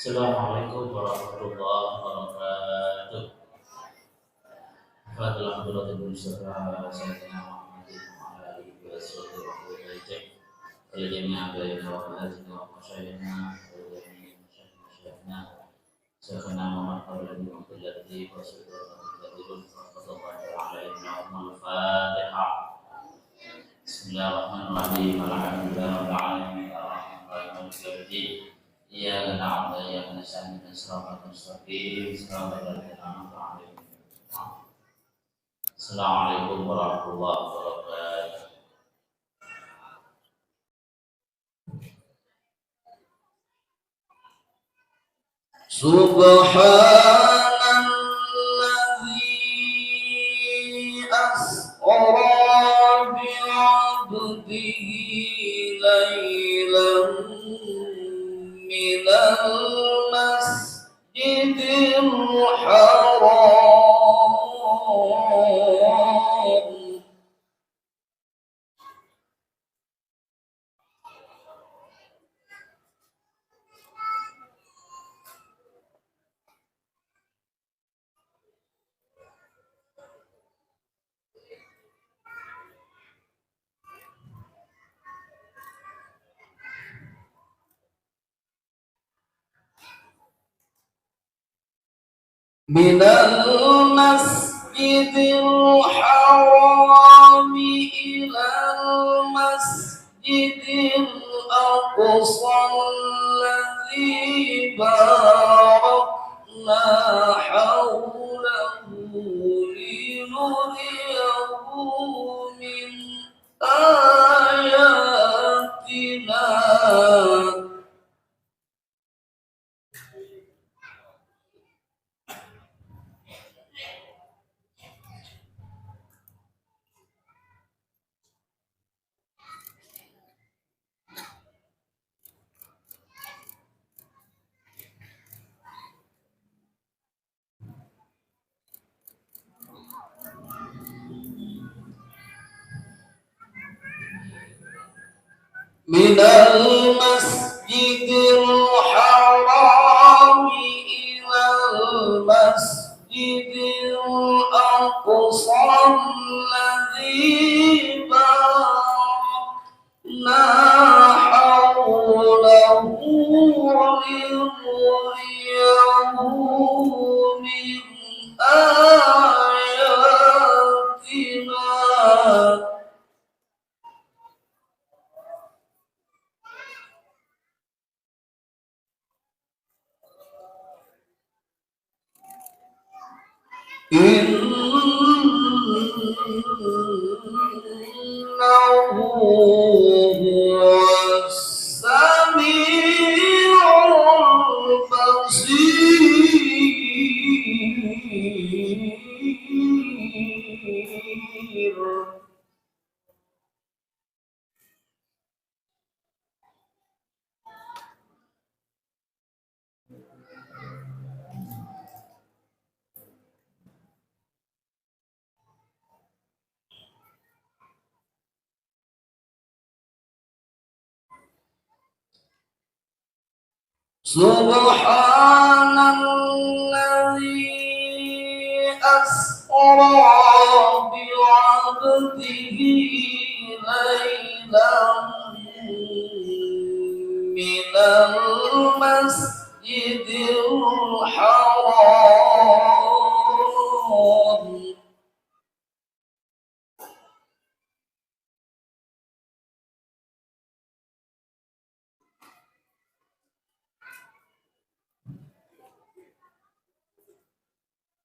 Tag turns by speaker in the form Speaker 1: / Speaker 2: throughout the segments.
Speaker 1: Assalamualaikum warahmatullahi wabarakatuh. Fadlan Abdul Mustafa Sayyidina Muhammadin wa ala alihi wa sahbihi wa barik. Al-jami'a baina wa ma'azina wa masyayikhina wa jami'i masyayikhina Syekhana Muhammad Abdul Muqaddadi wa sallallahu alaihi wa sallam. Al-Fatihah. Bismillahirrahmanirrahim. Alhamdulillah rabbil alamin. Ar-rahmanir rahim. Iyyaka na'budu wa iyyaka nasta'in. Ihdinas siratal mustaqim. Siratal ladzina an'amta 'alaihim. Assalamualaikum warahmatullahi wabarakatuh. Subhanalladzi asra bi'abdihi laylan minal masjidil haram minal masjidil haram ilal masjidil aqsa alladzi barakna hawlahu linuriyahu min ayatina. Minal masjidil haram ilal masjidil aqsa alladzi barakna hawlahu linuriyahu min ayatina. Innahu huwas sami'ul basir. Subhanalladzi asra bi'abdihi laylan minal masjidil haram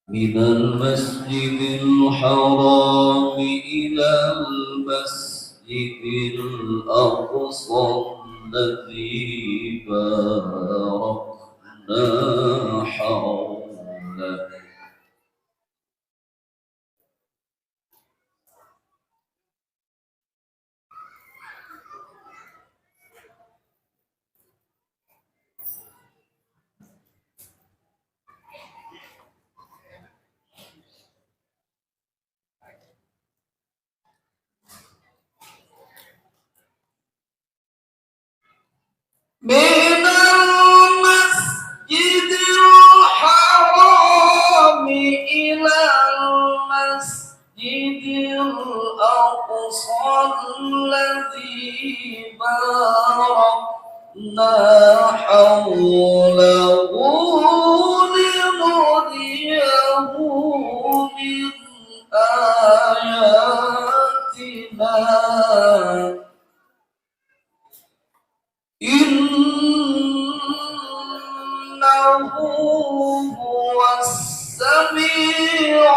Speaker 1: minal masjidil haram ilal masjidil aqsa alladzi barakna hawlahu. Minal masjidil
Speaker 2: باركنا حوله لنريه من آياتنا إنه هو السميع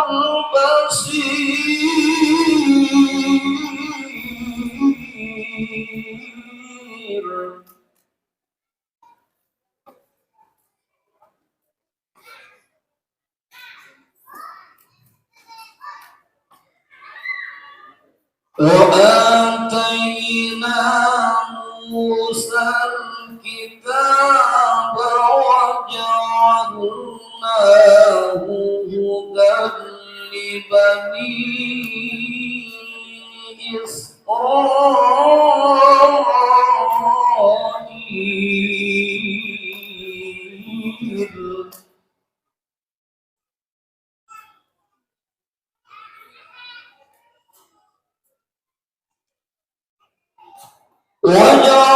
Speaker 2: البصير. وآتينا موسى الكتاب وجعلناه هدى لبني إسرائيل.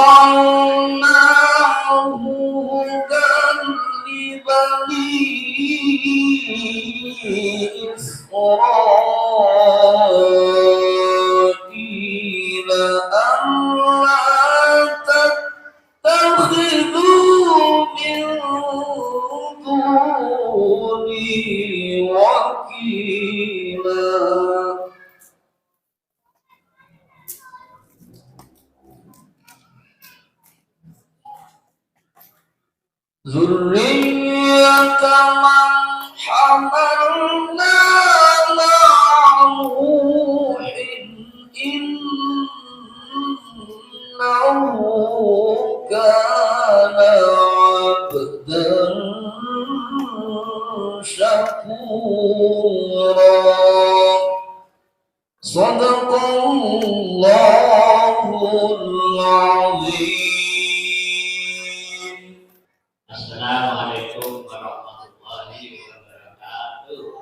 Speaker 2: وجعلناه هدى لبني إسرائيل ألا تتخذوا من دوني وكيلا. ذرية من حملنا مع نوح إنه كان عبدا شكورا. صدق الله العظيم.
Speaker 1: Assalamualaikum warahmatullahi wabarakatuh.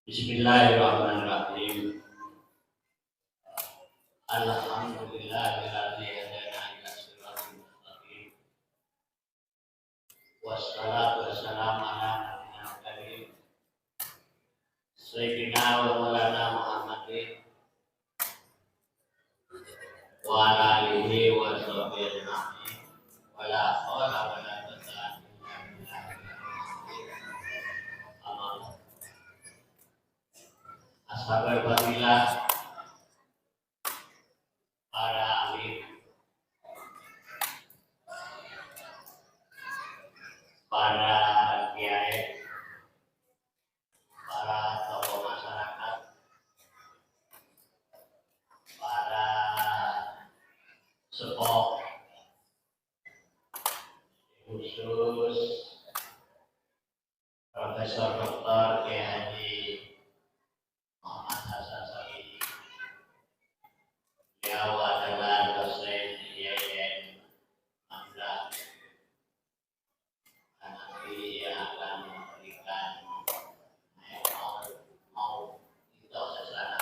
Speaker 1: Bismillahirrahmanirrahim. Alhamdulillahilladzi hadana ila siratal mustaqim. Wassalatu wassalamu ala nabiyyina karim Sayyidina wa maulana Muhammadin wa ala alihi wa sahbihi ajma'in. Wala haula wala quwwata illa billah. Ashabul fadilah, para alim, para kiai, para tokoh masyarakat, para sepuh, khusus Profesor Dr. Kiai Haji Muhammad Hasan Sadiqi. Beliau adalah dosen IAIN Hamzah dan nanti yang akan memberikan mau itu sesana.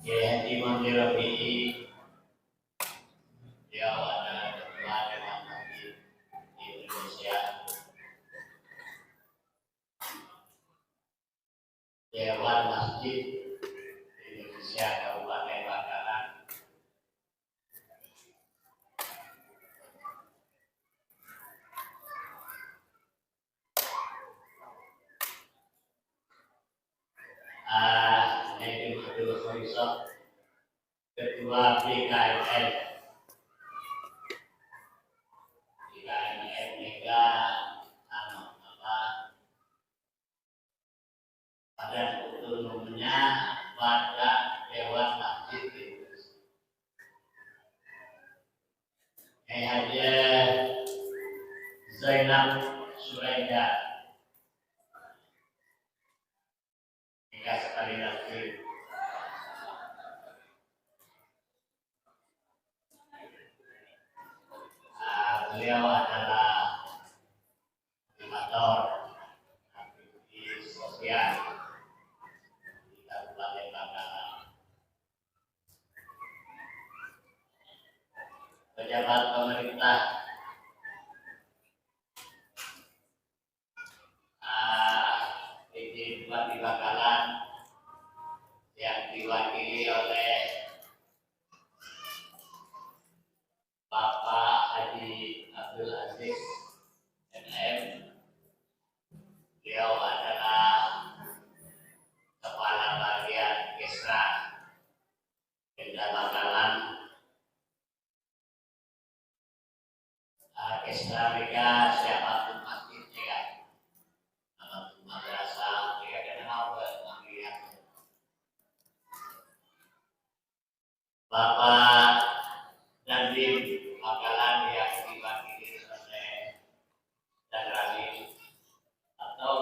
Speaker 1: Kiai Haji Mandiri Rafi'i, beliau adalah ketua Dewan Masjid di Indonesia, Dewan Masjid Indonesia Kabupaten Bangkalan. Ini Abdul Khaisab, Ketua BKMN. BKMN Mega pada umumnya pada Dewan Masjid Indonesia. Haji Zainab Suraida, jika sekali lagi beliau adalah animator
Speaker 3: di Bakalan yang diwakili oleh Bapak Haji Abdul Aziz MM. Beliau adalah Kepala Bagian Kesra Pemda Bakalan. Kesra mereka siapapun masjidnya kan, atau madrasah mereka kenal mengambil. Bapak Dandim Bakalan yang diwakili oleh Danrami atau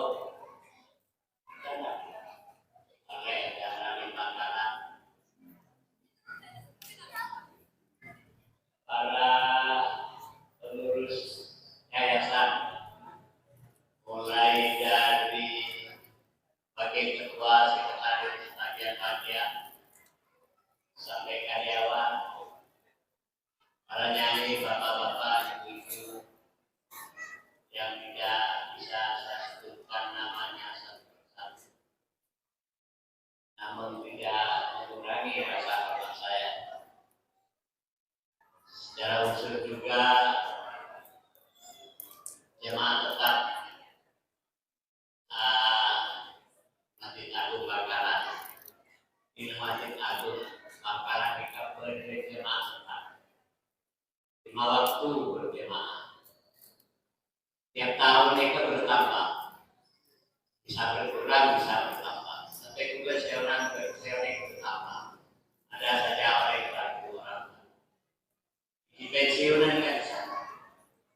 Speaker 3: oleh Danrami Bakalan. Para pengurus yayasan mulai dari wakil ketua, sekretaris, bagian-bagian sampai karyawan, para nyanyi, bapak-bapak, ibu-ibu yang tidak bisa saya sebutkan namanya satu-satu, namun tidak mengurangi rasa hormat saya. Secara usul juga jemaah tetap Masjid Agung Bakalan. Ini Masjid Agung Bakalan dikabarkan jemaah tetap 5 waktu berjemaah. Tiap tahun mereka bertambah, bisa berkurang, bisa bertambah. Sampai juga seorang bertambah. Ada saja orang yang ragu orang. Di pensiunan kan sana.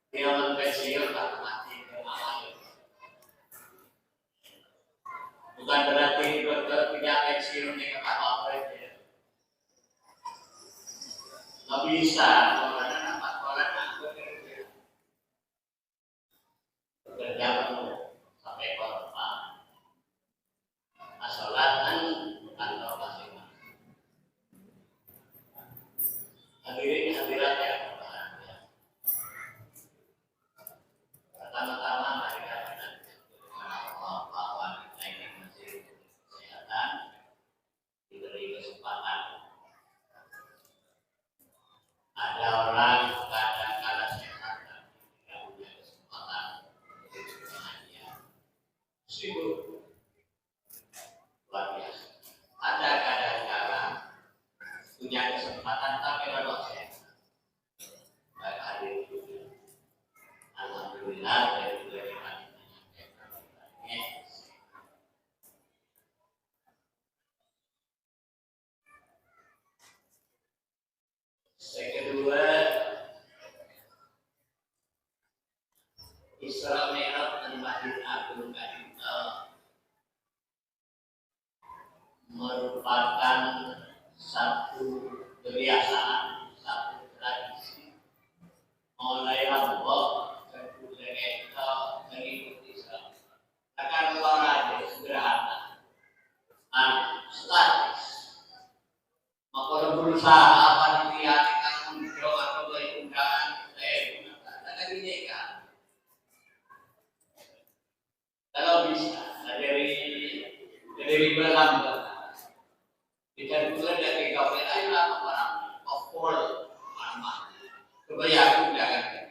Speaker 3: Dia orang pensiun tak mati jemaah. Bukan berarti dokter tidak pensiun dengan apa-apa saja. Nggak bisa, karena nampak sekolah aku bekerja penuh sampai korban. Sholat kan kantor masing-masing. Hadirin hadirat yang berbahagia. Pertama-tama mari kita dengan Allah bahwa kita ini masih kesehatan, diberi kesempatan. Ada orang kadang-kadang sehat dan tidak punya kesempatan untuk berbahagia. Sibuk luar biasa. Ada kadang-kadang punya kesempatan tapi belum sehat. Baik hadir juga. Alhamdulillah dari yang kedua, Isra Mi'raj dan Masjid Agung merupakan satu kebiasaan, satu tradisi oleh Allah dan budaya kita mengikuti Islam. Akan olahraga sederhana, statis. Maka berusaha apa dia akan menjauh atau berundangan, akan dinekan. Kalau bisa dari belakang. Kita mulai dari gawe ayo lah orang opol mana kebayang jangan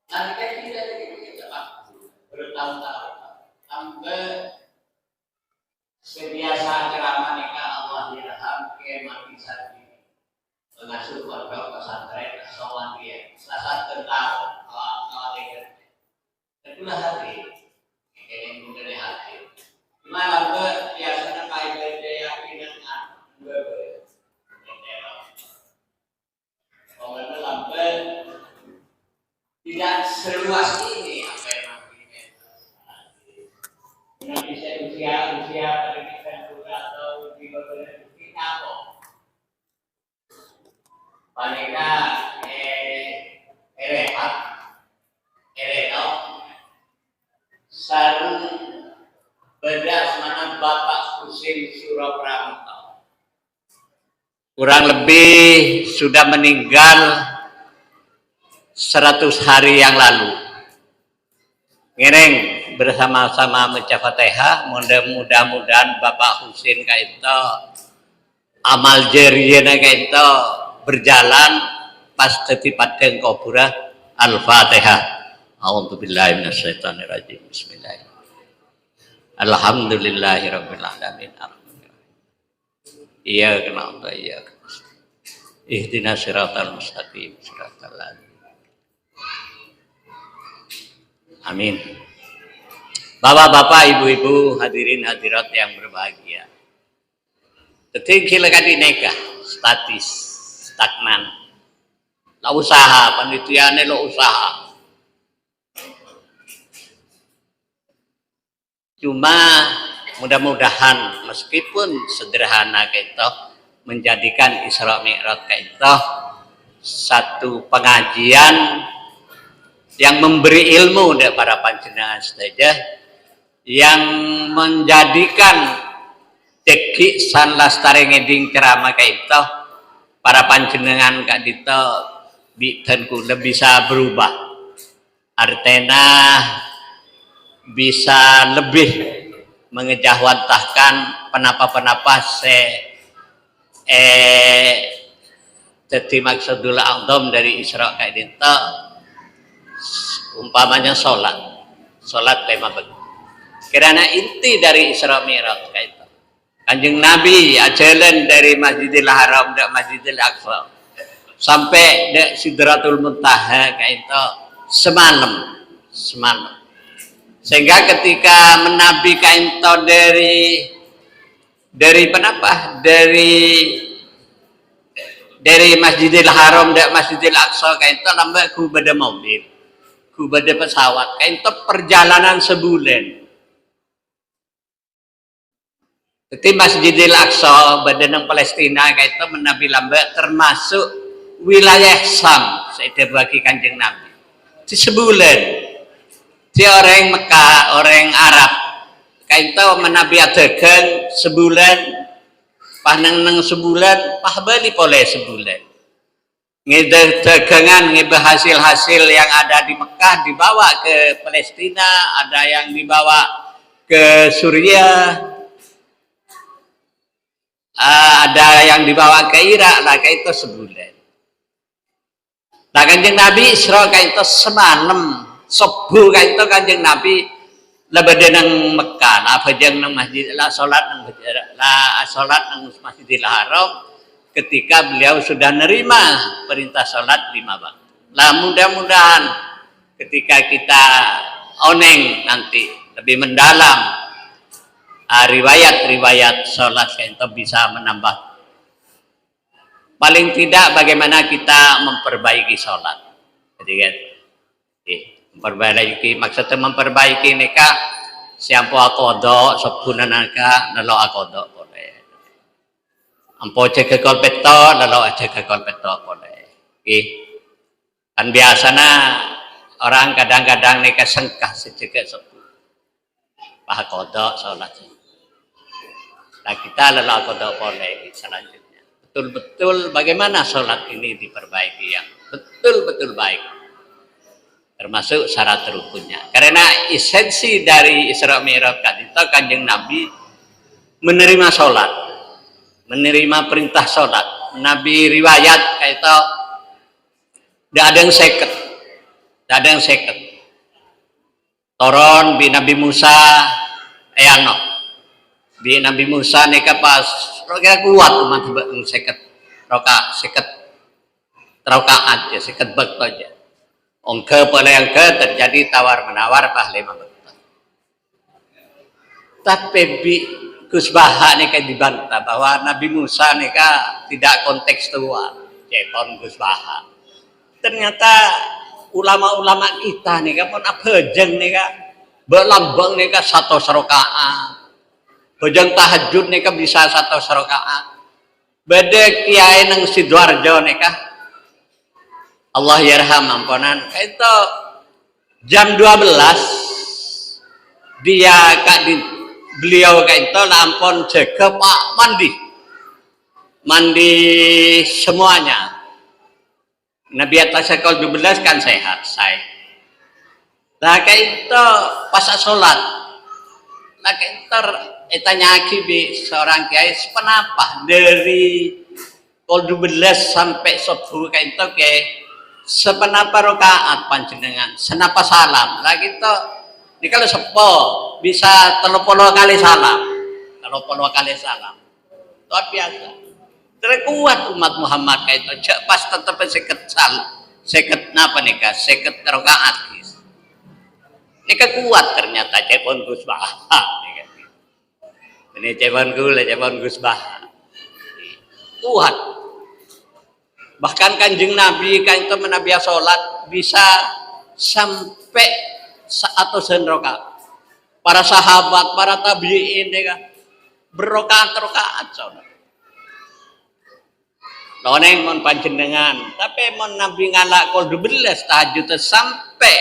Speaker 3: nanti kan tidak cepat bertahun-tahun sampai sebiasa ceramah nikah Allah dirham ke mati sadi mengasuh pondok pesantren sowan dia salah tentang kalau itulah hati yang menjadi hati. Malam biasanya kayak keyakinan kalau lambat tidak seluas ini apa yang maksudnya yang bisa usia pendidikan juga atau di bawah kita kok paling erehat sarung bedas mana Bapak Kusim Surapramuka kurang lebih sudah meninggal 100 hari yang lalu. ngereng bersama-sama membaca Fatihah. Mudah-mudahan Bapak Husin kaito amal jariyana kaito berjalan pas dadi padang kubura. Al-Fatihah. A'udzubillahi minasyaitonirrajim. Bismillahirrahmanirrahim. Alhamdulillahirabbil alamin. Iyyaka na'budu wa iyyaka nasta'in. Ihdinas siratal mustaqim. Siratal ladzina. Amin. Bapak-bapak, ibu-ibu, hadirin hadirat yang berbahagia. Ketika kali nikah, statis, stagnan. Lah usaha, panitiane lo usaha. Cuma mudah-mudahan meskipun sederhana kita menjadikan Isra Mi'raj kita satu pengajian yang memberi ilmu dari para panjenengan saja, yang menjadikan teki san lastare ngeding ceramah kita para panjenengan kak dito bitanku bisa berubah, artena bisa lebih mengejawantahkan penapa-penapa jadi maksudul a'dham dari Isra kak dito. Umpamanya sholat lima waktu. Karena inti dari Isra Mi'raj itu. Kanjeng Nabi ajalan dari Masjidil Haram ke Masjidil Aqsa sampai ke Sidratul Muntaha itu semalam. Sehingga ketika menabi kaito dari penapa? Dari Masjidil Haram ke Masjidil Aqsa kaito lambat ku bada mobil. Pada pesawat, itu perjalanan sebulan. Jadi Masjidil Aqsa, badan Palestina, itu menabi lambat termasuk wilayah Sam, saya bagi Kanjeng Nabi. Di sebulan, di orang Mekah, orang Arab, itu menabi adegan sebulan, paneng sebulan, bali boleh sebulan. Dagangan hasil-hasil yang ada di Mekah dibawa ke Palestina, ada yang dibawa ke Suriah, ada yang dibawa ke Irak, lah kayak itu sebulan. Nah Kanjeng Nabi Isra kayak itu semalam, subuh kayak itu Kanjeng Nabi lebih nang Mekah, lah bajang nang masjid, lah sholat nang Masjidil Haram. Ketika beliau sudah nerima perintah sholat 5 waktu. Lah mudah-mudahan ketika kita oneng nanti lebih mendalam riwayat-riwayat sholat itu bisa menambah. Paling tidak bagaimana kita memperbaiki sholat. Jadi kan, memperbaiki maksudnya memperbaiki nikah siampo akodok sebunanaka nelo akodok. Ampo cek kolpeto, lalu cek kolpeto boleh. Kan biasanya orang kadang-kadang nikah sengkah sejak sepuluh. Pah kodok sholat. Nah kita lalu kodok boleh selanjutnya. Betul-betul bagaimana sholat ini diperbaiki yang betul-betul baik. Termasuk syarat rukunnya. Karena esensi dari Isra Mi'raj itu Kanjeng Nabi menerima sholat. Menerima perintah sholat. Nabi riwayat kayak itu tidak ada yang seket. Toron bi Nabi Musa bi Nabi Musa neka pas roka kuat umat seket rokaat ya seket bakto aja. Ongke yang terjadi tawar menawar pahlima bakto. Tapi bi Gus Baha nika dibantah bahwa Nabi Musa nika tidak kontekstual. Jepon Gus Baha. Ternyata ulama-ulama kita nika pun abejeng nika berlambang nika 100 rakaat. Bojong tahajud nika bisa 100 rakaat. Bede kiai nang Sidoarjo nika Allah yarham ampunan itu jam 12 dia beliau kayak itu lampon jaga pak mandi semuanya. Nabi atas sekolah 12 kan sehat saya. Lah itu pas sholat, lah itu tanya bi seorang kiai sepenapa dari kol 12 sampai subuh kayak itu ke sepenapa rakaat panjenengan, senapa salam. Lah gitu, ini kalau sepo bisa 30 kali salam, 30 kali salam, luar biasa. Terkuat umat Muhammad kayak itu, pas tetap seket napa nih kak, seket rakaat. Ini kuat ternyata cepon Gus Bah. Ini cepon Gus Bah. Kuat. Bahkan Kanjeng Nabi kan itu menabiah sholat bisa sampai 100 rakaat. Para sahabat, para tabi'in berrokaat-rokaat saudara. Loneng mon panjenengan, tapi mon Nabi ngalak kol 12 tahajud sampai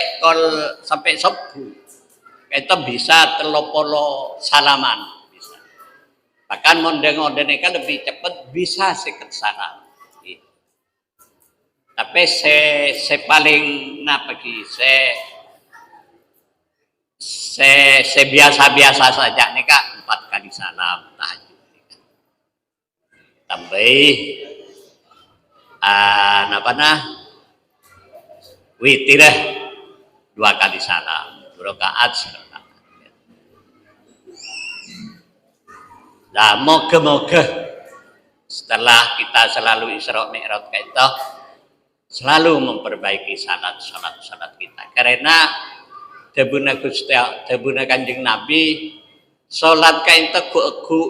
Speaker 3: subuh. Itu bisa 30 salaman bisa. Bahkan mon dengodeneka lebih cepat bisa seket salam. Tapi se paling napa ki se biasa-biasa saja nih Kak, 4 kali salam tahajud. Tambah witir 2 kali salam, 2 rakaat. Nah, moga-moga setelah kita selalu Isra Mi'raj kita selalu memperbaiki salat kita. Karena debuna Kanjeng Nabi salat kain teguh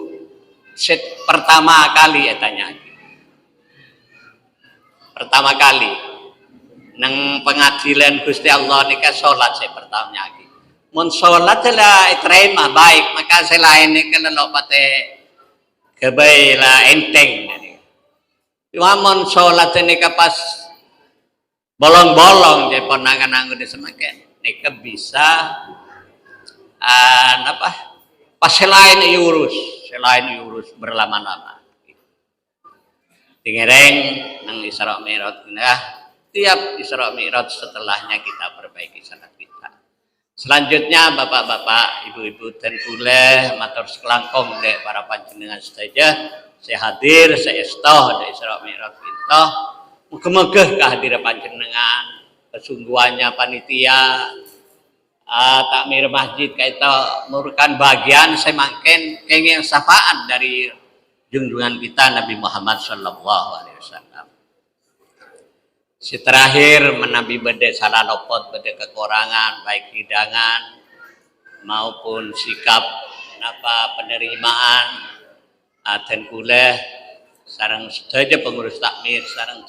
Speaker 3: pertama kali tanya. Pertama kali nang pengadilan Gusti Allah nika salat saya pertama lagi. Mun salat lah terima baik, maka selain nika lelo pate kebai lah enteng. Cuma mun salat nika pas bolong-bolong je ponangan di semakin nika bisa pas selain urus berlama-lama. Tingereng nang Isra Mi'raj tiap Isra Mi'raj setelahnya kita perbaiki salat kita. Selanjutnya bapak-bapak, ibu-ibu dan kula matur sekelangkong dek para panjenengan saja saya hadir saya estoh dek Isra Mi'raj kita. Muga-muga kehadiran panjenengan kesungguhannya panitia takmir masjid kaita merupakan bagian saya makin kenging syafaat dari junjungan kita Nabi Muhammad sallallahu alaihi wasallam. Si terakhir menabi bede salah lopot, bede kekurangan baik hidangan maupun sikap penerimaan dan kula sareng saja pengurus takmir, sareng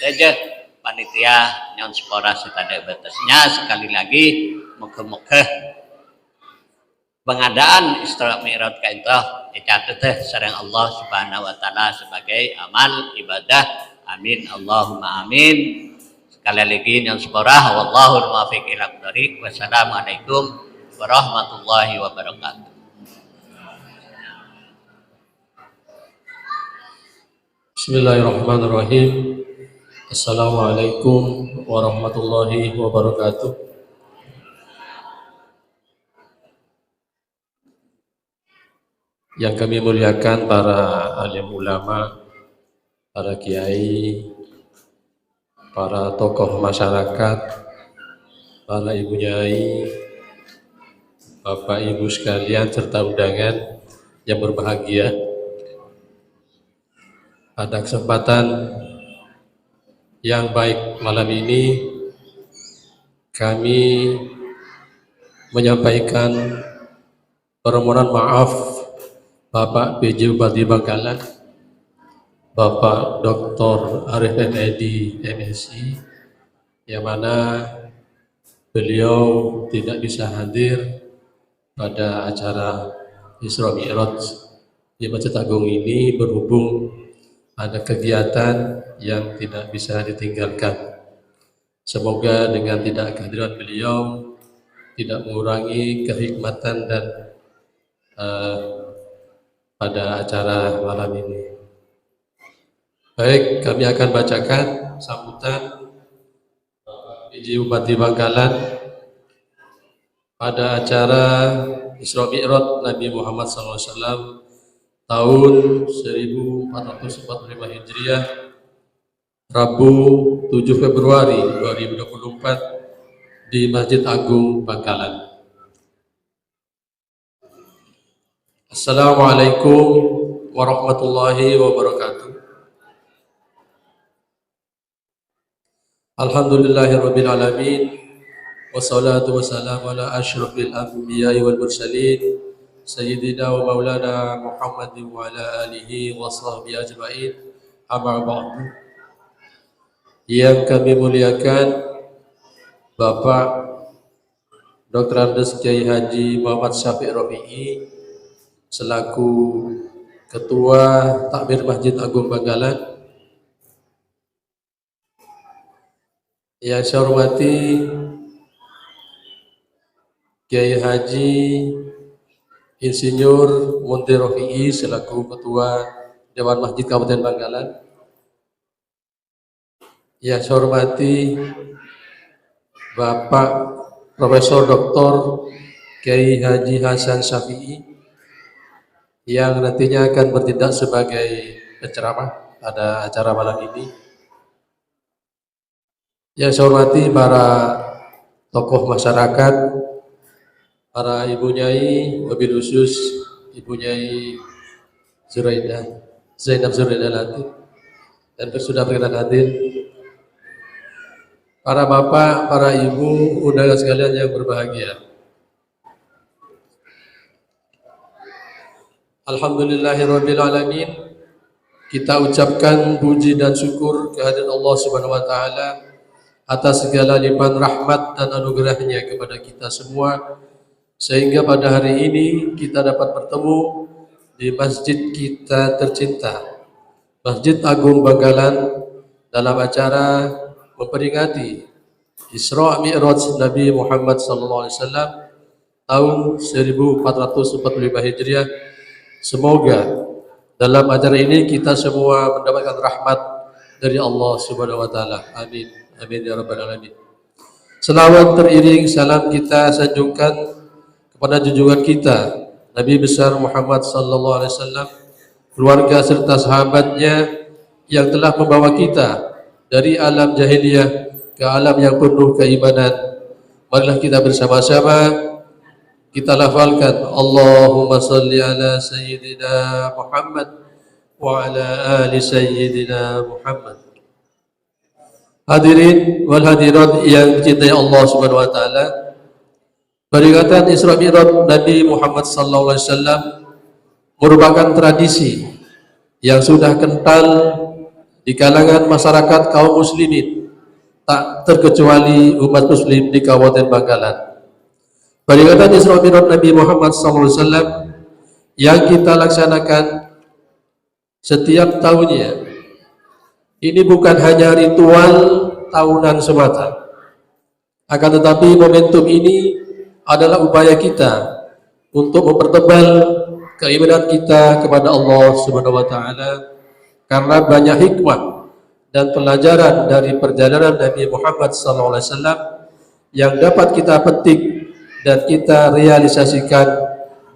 Speaker 3: saja panitia nyon sepora setada batasnya. Sekali lagi moga-moga pengadaan Isra Mi'raj kaita dicatat sareng Allah Subhanahu wa taala sebagai amal ibadah. Amin Allahumma amin. Sekali lagi nyon sepora wallahu muwaffiq ila aqdariq. Wassalamualaikum warahmatullahi wabarakatuh.
Speaker 4: Bismillahirrahmanirrahim. Assalamualaikum warahmatullahi wabarakatuh. Yang kami muliakan para alim ulama, para kiai, para tokoh masyarakat, para ibu nyai, bapak ibu sekalian serta undangan yang berbahagia. Pada kesempatan yang baik malam ini kami menyampaikan permohonan maaf Bapak PJ Bupati Bangkalan, Bapak Dr. Arif M.Edi MSI, yang mana beliau tidak bisa hadir pada acara Isra Mi'raj di Masjid Agung ini berhubung ada kegiatan yang tidak bisa ditinggalkan. Semoga dengan tidak kehadiran beliau tidak mengurangi kehikmatan dan pada acara malam ini. Baik, kami akan bacakan sambutan PJ Bupati Bangkalan pada acara Isra Mi'raj Nabi Muhammad SAW tahun 1445 Hijriah, Rabu 7 Februari 2024 di Masjid Agung Bangkalan. Assalamualaikum warahmatullahi wabarakatuh. Alhamdulillahirabbil alamin. Wassalatu wassalamu ala asyrafil anbiya'i wal mursalin sayyidina wa maulana Muhammadin wa ala alihi wa sahbihi ajma'in. Amma ba'du. Yang kami muliakan Bapak Dr. Andes Kiai Haji Muhammad Syafiq Rafi'i selaku Ketua Takmir Masjid Agung Bangkalan. Yang saya hormati Kiai Haji Insinyur Muntir Rafi'i selaku Ketua Dewan Masjid Kabupaten Bangkalan. Yang saya hormati Bapak Profesor Dr. Kiai Haji Hasan Syafi'i yang nantinya akan bertindak sebagai penceramah pada acara malam ini. Yang saya hormati para tokoh masyarakat, para ibu nyai, wabil khusus ibu nyai Zainab Zuraidah Latif, dan sudah berkenan hadir, para bapak, para ibu, undangan sekalian yang berbahagia. Alhamdulillahirabbil alamin. Kita ucapkan puji dan syukur kehadirat Allah Subhanahu wa taala atas segala limpahan rahmat dan anugerahnya kepada kita semua, sehingga pada hari ini kita dapat bertemu di masjid kita tercinta, Masjid Agung Bangkalan, dalam acara memperingati Isra Mi'raj Nabi Muhammad SAW tahun 1445 Hijriah. Semoga dalam acara ini kita semua mendapatkan rahmat dari Allah Subhanahu wa taala. Amin. Amin ya rabbal alamin. Selawat teriring salam kita sanjungkan kepada junjungan kita Nabi besar Muhammad sallallahu alaihi wasallam, keluarga serta sahabatnya yang telah membawa kita dari alam jahiliyah ke alam yang penuh keimanan. Marilah kita bersama-sama kita lafalkan Allahumma salli ala sayyidina Muhammad wa ala ali sayyidina Muhammad. Hadirin wal hadirat yang dicintai Allah Subhanahu wa taala, peringatan Isra Mi'raj Nabi Muhammad sallallahu alaihi wasallam merupakan tradisi yang sudah kental di kalangan masyarakat kaum muslimin, tak terkecuali umat muslim di Kabupaten Bangkalan. Peringatan Isra Mi'raj Nabi Muhammad SAW yang kita laksanakan setiap tahunnya ini bukan hanya ritual tahunan semata, akan tetapi momentum ini adalah upaya kita untuk mempertebal keimanan kita kepada Allah Subhanahu wa taala, karena banyak hikmah dan pelajaran dari perjalanan Nabi Muhammad SAW yang dapat kita petik dan kita realisasikan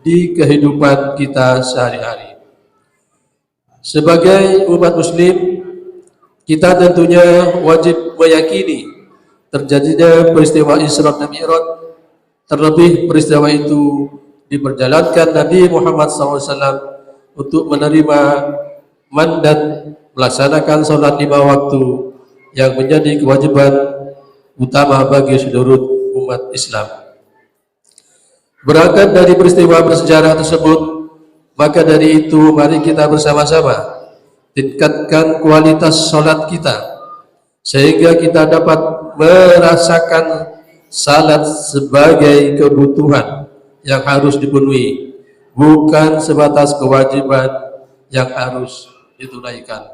Speaker 4: di kehidupan kita sehari-hari. Sebagai umat muslim, kita tentunya wajib meyakini terjadinya peristiwa Isra dan Mi'raj, terlebih peristiwa itu diperjalankan Nabi Muhammad SAW untuk menerima mandat melaksanakan sholat 5 waktu yang menjadi kewajiban utama bagi seluruh umat Islam. Berangkat dari peristiwa bersejarah tersebut, maka dari itu mari kita bersama-sama tingkatkan kualitas sholat kita, sehingga kita dapat merasakan salat sebagai kebutuhan yang harus dipenuhi, bukan sebatas kewajiban yang harus ditunaikan.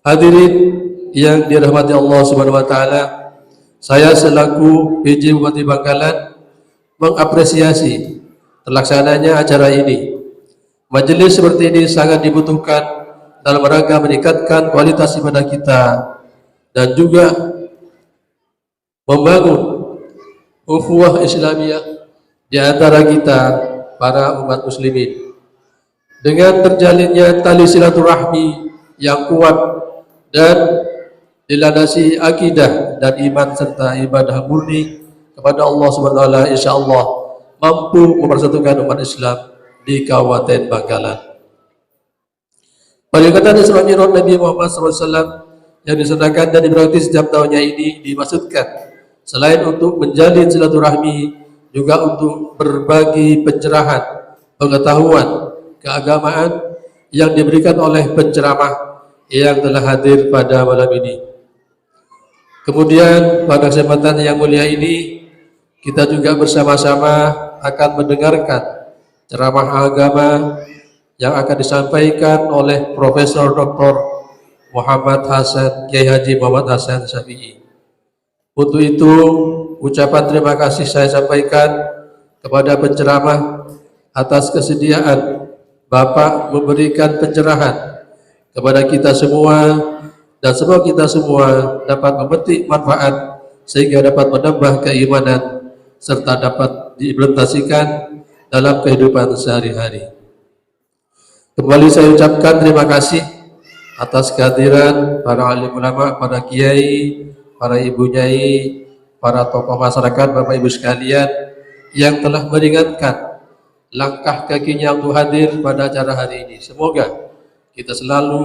Speaker 4: Hadirin yang dirahmati Allah Subhanahu wa taala, saya selaku PJ Bupati Bangkalan mengapresiasi terlaksananya acara ini. Majelis seperti ini sangat dibutuhkan dalam rangka meningkatkan kualitas ibadah kita dan juga membangun ukhuwah Islamiyah di antara kita para umat muslimin. Dengan terjalinnya tali silaturahmi yang kuat dan dilandasi akidah dan iman serta ibadah murni kepada Allah Subhanahu wa taala, insyaallah mampu mempersatukan umat Islam di Kabupaten Bangkalan. Perikatan Isra Mi'raj Nabi Muhammad SAW yang diselenggarakan dan diberangkati setiap tahunnya ini dimaksudkan selain untuk menjalin silaturahmi juga untuk berbagi pencerahan, pengetahuan, keagamaan yang diberikan oleh penceramah yang telah hadir pada malam ini. Kemudian pada kesempatan yang mulia ini kita juga bersama-sama akan mendengarkan ceramah agama yang akan disampaikan oleh Profesor Dr. Muhammad Hasan, Kiai Haji Muhammad Hasan Syafi'i. Untuk itu, ucapan terima kasih saya sampaikan kepada penceramah atas kesediaan Bapak memberikan pencerahan kepada kita semua, dan semoga kita semua dapat memetik manfaat sehingga dapat menambah keimanan serta dapat diimplementasikan dalam kehidupan sehari-hari. Kembali saya ucapkan terima kasih atas kehadiran para alim ulama, para kiai, para ibu nyai, para tokoh masyarakat, Bapak Ibu sekalian yang telah meringankan langkah kakinya untuk hadir pada acara hari ini. Semoga kita selalu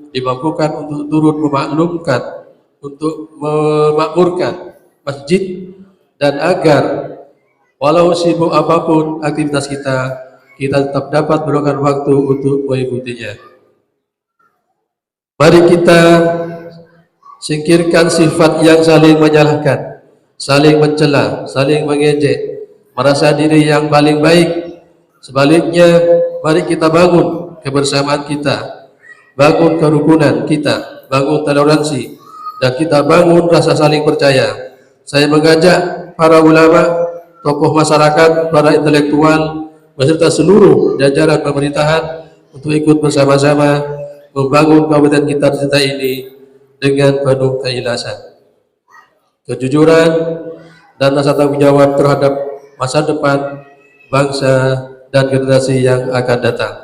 Speaker 4: dimampukan untuk turut memaklumkan, untuk memakmurkan masjid, dan agar walau sibuk apapun aktivitas kita tetap dapat meluangkan waktu untuk mengikutinya. Mari kita singkirkan sifat yang saling menyalahkan, saling mencela, saling mengejek, merasa diri yang paling baik. Sebaliknya, mari kita bangun kebersamaan kita, bangun kerukunan kita, bangun toleransi, dan kita bangun rasa saling percaya. Saya mengajak para ulama, tokoh masyarakat, para intelektual, beserta seluruh jajaran pemerintahan untuk ikut bersama-sama membangun kabupaten kita tercinta ini dengan penuh keikhlasan, kejujuran, dan rasa tanggung jawab terhadap masa depan bangsa dan generasi yang akan datang.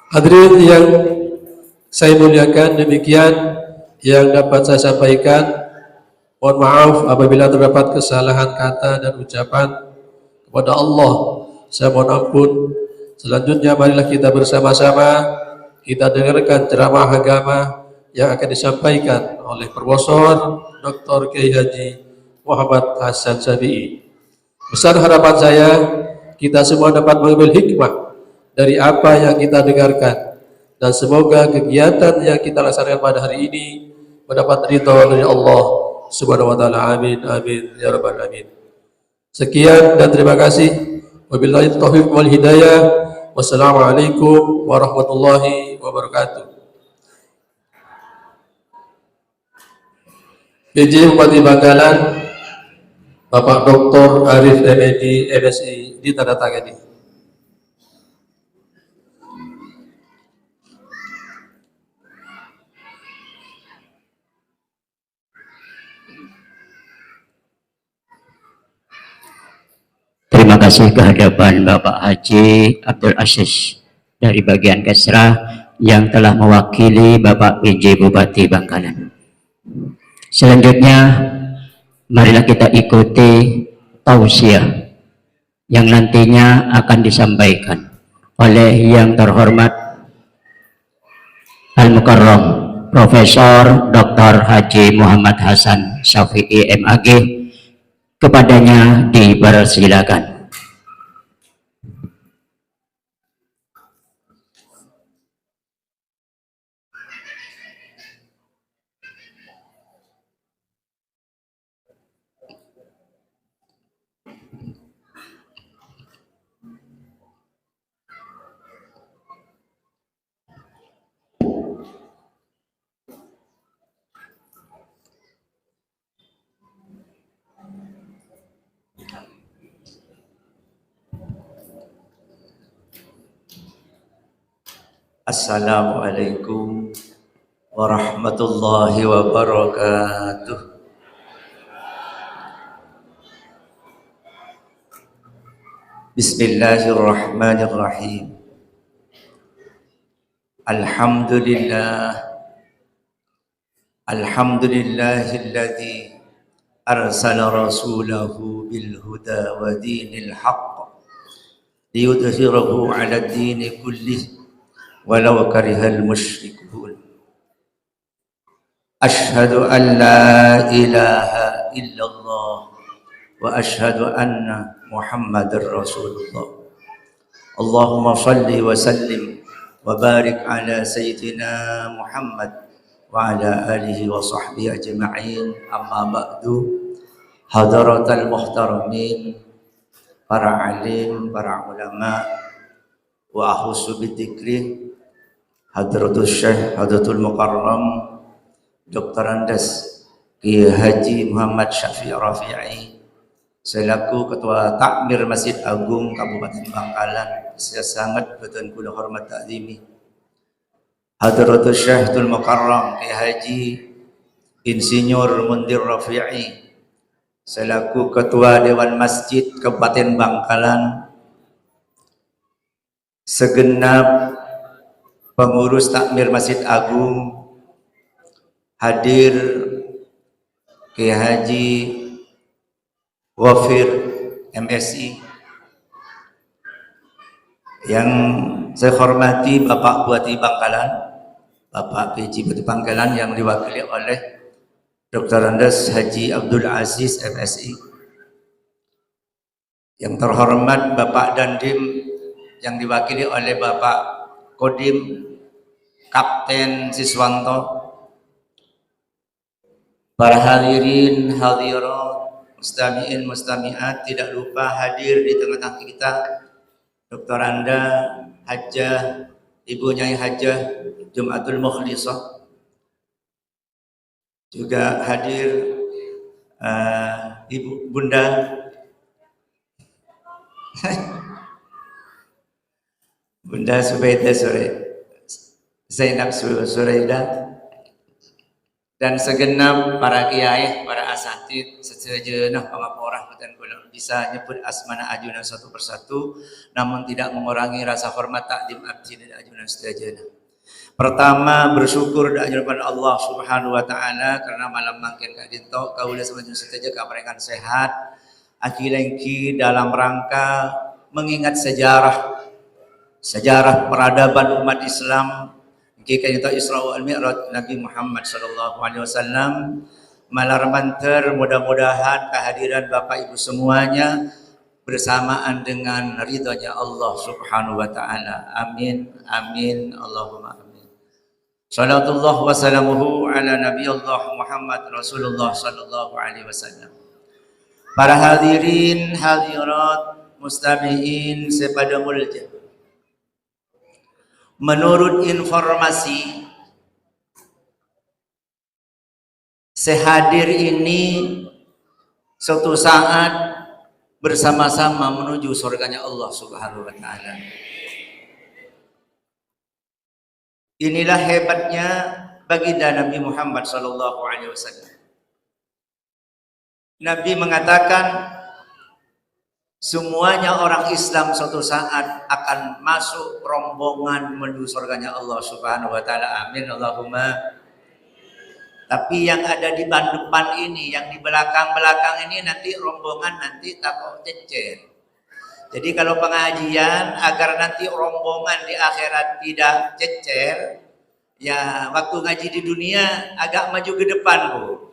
Speaker 4: Hadirin yang saya muliakan, demikian yang dapat saya sampaikan. Mohon maaf apabila terdapat kesalahan kata dan ucapan. Kepada Allah saya mohon ampun. Selanjutnya marilah kita bersama-sama kita dengarkan ceramah agama yang akan disampaikan oleh Profesor Dr. Kiai Haji Muhammad Hasan Syafi'i. Besar harapan saya kita semua dapat mengambil hikmah dari apa yang kita dengarkan, dan semoga kegiatan yang kita laksanakan pada hari ini mendapat ridha dari Allah Subhanahu wa taala. Amin amin ya rabbal alamin. Sekian dan terima kasih. Wabillahi taufiq wal hidayah. Wassalamualaikum warahmatullahi wabarakatuh. PJ Bupati Bangkalan Bapak Dr. Arif MD MSI ditandatangani.
Speaker 5: Terima kasih kehadapan Bapak Haji Abdul Aziz dari bagian Kesra yang telah mewakili Bapak PJ Bupati Bangkalan. Selanjutnya, marilah kita ikuti tausiah yang nantinya akan disampaikan oleh yang terhormat Al-Mukarram Profesor Dr. Haji Muhammad Hasan Syafi'i MAG. Kepadanya dipersilakan.
Speaker 6: Assalamualaikum warahmatullahi wabarakatuh. Bismillahirrahmanirrahim. Alhamdulillahilladzi arsala rasulahu bil huda wa dinil haqq liyudhhirahu 'ala ad-dini kullih walau karihal musyrikun. Ashhadu an la ilaha illallah wa ashhadu anna Muhammadar Rasulullah. Allahumma salli wa sallim wa barik ala sayyidina Muhammad wa ala alihi wa sahbihi ajma'in. Amma ba'du. Hadaratal muhtaramin, para alim, para ulama, wa ahusu bidzikri hadratus syekh hadratul mukarram Dr. Andes Kiai Haji Muhammad Syafi'i Rafi'i selaku Ketua Takmir Masjid Agung Kabupaten Bangkalan. Saya sangat betul kula hormat takzimi Hadratus Syekhul Mukarram Kiai Haji Insinyur Mundir Rafi'i selaku Ketua Dewan Masjid Kabupaten Bangkalan, segenap pengurus Takmir Masjid Agung, hadir Kiai Haji Ghafir MSI, yang saya hormati Bapak Bupati Bangkalan, Bapak PJ Bupati Bangkalan yang diwakili oleh Dr. Andes Haji Abdul Aziz MSI, yang terhormat Bapak Dandim yang diwakili oleh Bapak Kodim Kapten Siswanto, para hadirin hadirat, mustami'in mustami'at, tidak lupa hadir di tengah-tengah kita Dr. Anda Hajjah, Ibu Nyai Hajjah Jumatul Mukhlisah, juga hadir Ibu Bunda Bunda Subaidah Zainab Suraidah, dan segenap para kiai, para asatid sejenak pangaporah dan kula bisa nyebut asmana ajunan satu persatu, namun tidak mengurangi rasa hormat takdim abdi dan ajunan sedajana. Pertama, bersyukur dan ajunan Allah Subhanahu wa taala karena malam mangkin kadito kaula sampeyan sedaja kaparengan sehat akilengki dalam rangka mengingat sejarah peradaban umat Islam. Kita Isra wal Mi'raj Nabi Muhammad sallallahu alaihi wasallam malarmanter, mudah-mudahan kehadiran Bapak Ibu semuanya bersamaan dengan ridhonya Allah Subhanahu wa taala. Amin amin Allahumma amin. Salatullah wa salamuhu ala Nabi Allah Muhammad Rasulullah sallallahu alaihi wasallam. Para hadirin hadirat mustami'in sepada mulja, menurut informasi sehadir ini suatu saat bersama-sama menuju surganya Allah Subhanahu wa taala. Inilah hebatnya baginda Nabi Muhammad sallallahu alaihi wasallam. Nabi mengatakan semuanya orang Islam suatu saat akan masuk rombongan menuju surganya Allah Subhanahu wa taala. Amin Allahumma. Tapi yang ada di depan ini, yang di belakang-belakang ini nanti rombongan nanti takut cecer. Jadi kalau pengajian agar nanti rombongan di akhirat tidak cecer, ya waktu ngaji di dunia agak maju ke depan, Bu.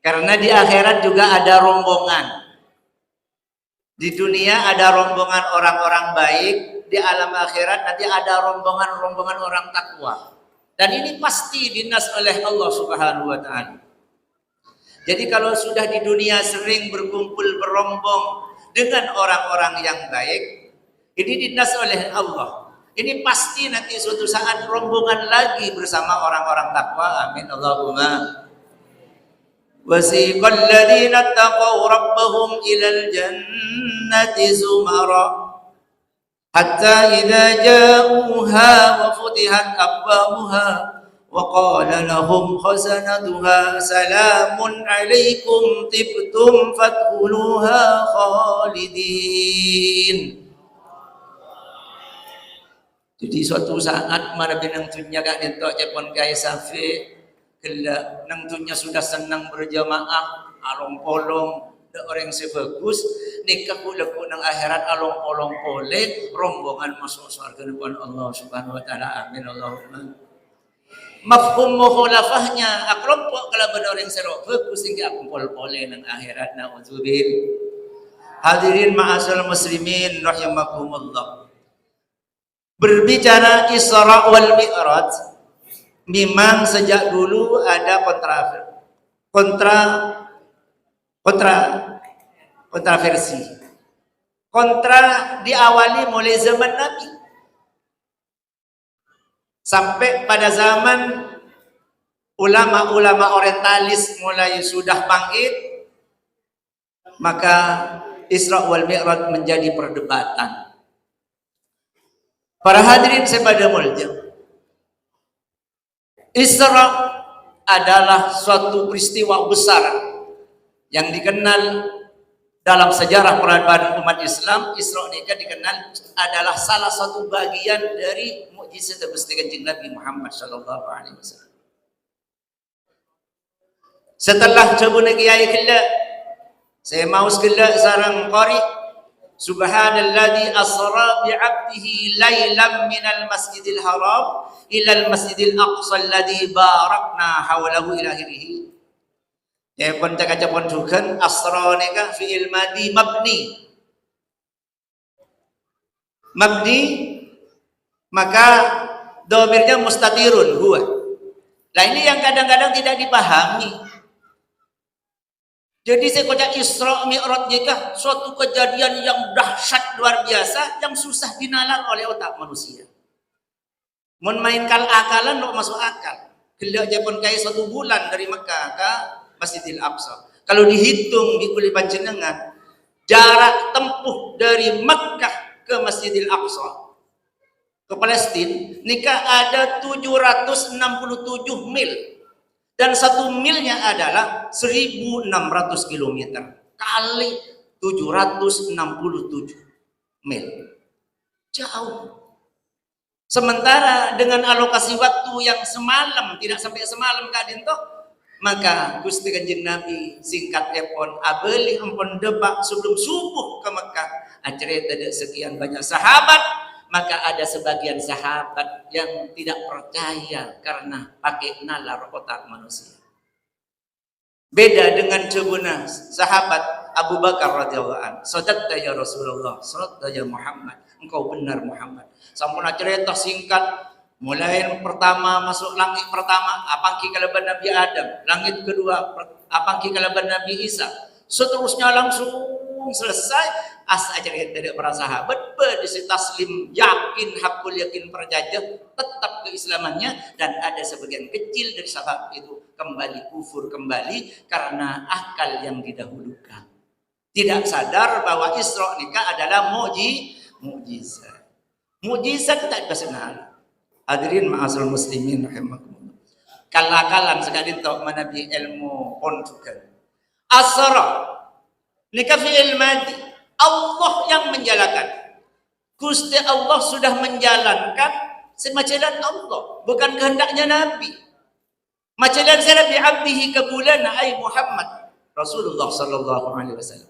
Speaker 6: Karena di akhirat juga ada rombongan. Di dunia ada rombongan orang-orang baik, di alam akhirat nanti ada rombongan-rombongan orang takwa. Dan ini pasti dinas oleh Allah Subhanahu wa taala. Jadi kalau sudah di dunia sering berkumpul berombong dengan orang-orang yang baik, ini dinas oleh Allah. Ini pasti nanti suatu saat rombongan lagi bersama orang-orang takwa. Amin Allahumma. وَسِيقَ الَّذِينَ اتَّقَوْا رَبَّهُمْ إِلَى الْجَنَّةِ زُمَرًا حَتَّى إِذَا جَاءُوهَا وَفُتِحَتْ أَبْوَابُهَا وقال لهم خزنتها سلام عليكم طبتم فادخلوها خالدين. Jadi suatu saat mana binang tunya kak nentok Jepun kai safi kelak nang tunya sudah senang berjamaah along polong da orang sebagus nikah ku nang akhirat along polong pole rombongan masuk surga depan Allah Subhanahu wa taala. Amin Allahumma. Mafhum mukhalafahnya kelompok kalau benar yang serok bagus hingga kumpul pole nang akhirat naudzubil. Hadirin ma'asal muslimin rahimakumullah. Berbicara Isra wal Mi'raj, memang sejak dulu ada kontroversi. Kontra diawali mulai zaman Nabi sampai pada zaman ulama-ulama orientalis mulai sudah bangkit, maka Isra wal Mi'raj menjadi perdebatan. Para hadirin sepada mulia, Isra adalah suatu peristiwa besar yang dikenal dalam sejarah peradaban umat Islam. Isra ini dikenal adalah salah satu bagian dari mukjizat terbesar Kanjeng Nabi Muhammad sallallahu alaihi wasallam. Setelah cabuna kiai kala, saya mau sekala sarang qari Subhanalladzi asra bi'abdihi lailan minal masjidil haram ilal masjidil aqsa alladzi barakna hawlahu ila akhirih. Ya pun cakaca pun dukan asra nika fi'il madi mabni maka dhamirnya mustatirun huwa. Nah ini yang kadang-kadang tidak dipahami. Jadi saya kocak Isra Mi'raj nikah suatu kejadian yang dahsyat luar biasa yang susah dinalar oleh otak manusia. Mun main akalan lo masuk akal. Gelak Jepun kayak 1 bulan dari Mekah ke Masjidil Aqsa. Kalau dihitung di kulit panjenengan jarak tempuh dari Mekah ke Masjidil Aqsa ke Palestina nikah ada 767 mil. Dan 1 milnya adalah 1.600 km kali 767 mil. Jauh. Sementara dengan alokasi waktu yang semalam, tidak sampai semalam kadin toh, maka Gusti Kanjeng Nabi singkat epon abeli ampun debak sebelum subuh ke Mekah. Acerita ada sekian banyak sahabat. Maka ada sebagian sahabat yang tidak percaya karena pakai nalar otak manusia. Beda dengan cebuna sahabat Abu Bakar radhiyallahu anhu. Sadaqta ya Rasulullah, sadaqta ya Muhammad. Engkau benar Muhammad. Sampun cerita singkat mulai pertama masuk langit pertama apangki kalaban Nabi Adam, langit kedua apangki kalaban Nabi Isa. Seterusnya langsung selesai. As aja dari para sahabat berdisi taslim yakin hakul yakin perjajah tetap keislamannya dan ada sebagian kecil dari sahabat itu kembali kufur kembali karena akal yang didahulukan, tidak sadar bahwa Isra nikah adalah mukjizat tak kesenal. Hadirin ma'asal muslimin rahimakumullah. Kalakalan sekali tok manabi ilmu kontukan Asra nikah fi'il madi Allah yang menjalankan. Gusti Allah sudah menjalankan semajalan Allah, bukan kehendaknya Nabi. Majalan saya bi abdihi kabulana ay Muhammad Rasulullah sallallahu alaihi wasallam.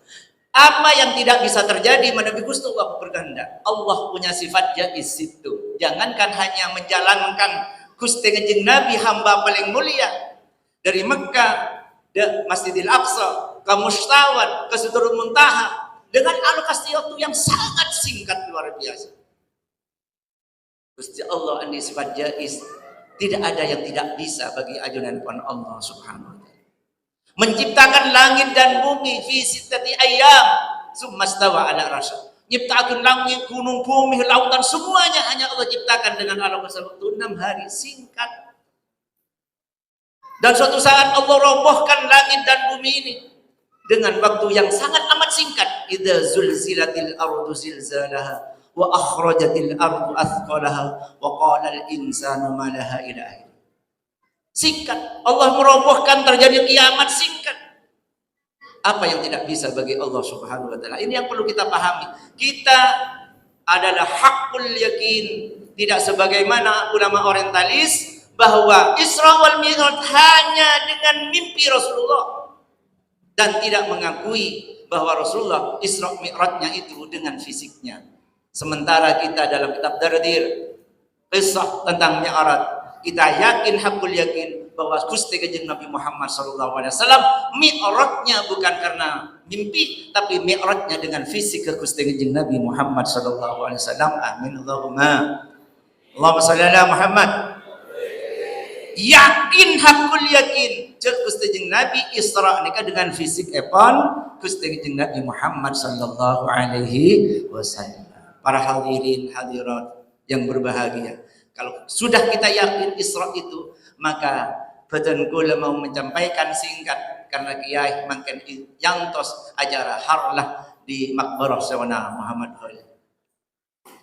Speaker 6: Apa yang tidak bisa terjadi menabi Gusti Allah berkehendak. Allah punya sifat jaiz itu. Jangankan hanya menjalankan Gusti Kanjeng Nabi hamba paling mulia dari Mekah ke Masjidil Aqsa ke Mustawan ke Sidratul Muntaha dengan alokasi waktu yang sangat singkat luar biasa. Gusti Allah ini sifat jaiz, tidak ada yang tidak bisa bagi ajunan Allah Subhanahu wa taala. Menciptakan langit dan bumi fi sittati ayyam, summa stawa ala arsy. Ciptakan langit, gunung, bumi, lautan semuanya hanya Allah ciptakan dengan alokasi waktu 6 hari singkat. Dan suatu saat Allah robohkan langit dan bumi ini dengan waktu yang sangat amat singkat. Idza zulzilatil ardu zilzalaha wa akhrajatil ardu athqalaha wa qala al insanu ma laha ila akhir. Singkat. Allah merobohkan terjadi kiamat, singkat. Apa yang tidak bisa bagi Allah Subhanahu wa taala? Ini yang perlu kita pahami. Kita adalah hakul yakin, tidak sebagaimana ulama orientalis bahwa Isra wal Mi'raj hanya dengan mimpi Rasulullah dan tidak mengakui bahwa Rasulullah Isra Mi'rajnya itu dengan fisiknya. Sementara kita dalam kitab Dardir kisah tentang Mi'raj, kita yakin hakul yakin bahwa Gusti Kanjeng Nabi Muhammad SAW mi'rajnya bukan karena mimpi, tapi mi'rajnya dengan fisik ke Gusti Kanjeng Nabi Muhammad SAW. Amin Allahumma sholli ala Muhammad. Yakin hakul yakin cek Gusti Kanjeng Nabi Isra nikah dengan fisik epon Gusti Kanjeng Nabi Muhammad SAW. Para hadirin hadirat yang berbahagia, kalau sudah kita yakin Isra itu, maka badan kula mau menyampaikan singkat karena kiai makin yang tos acara harlah di makbarah Sawana Muhammad Hol.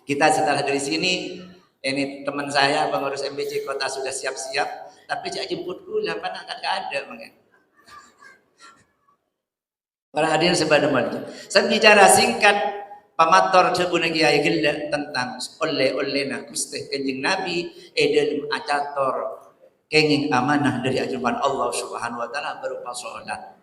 Speaker 6: Kita setelah dari sini, ini teman saya pengurus MBC kota sudah siap-siap, tapi jak jemput kula pan angkat ada mungkin. Para hadirin sebagaimana saya bicara singkat pamator jebuna kiai gila tentang oleh-olehna Gusti Kanjeng Nabi dalam acator kenging amanah dari ajudan Allah Subhanahu wa taala berupa salat.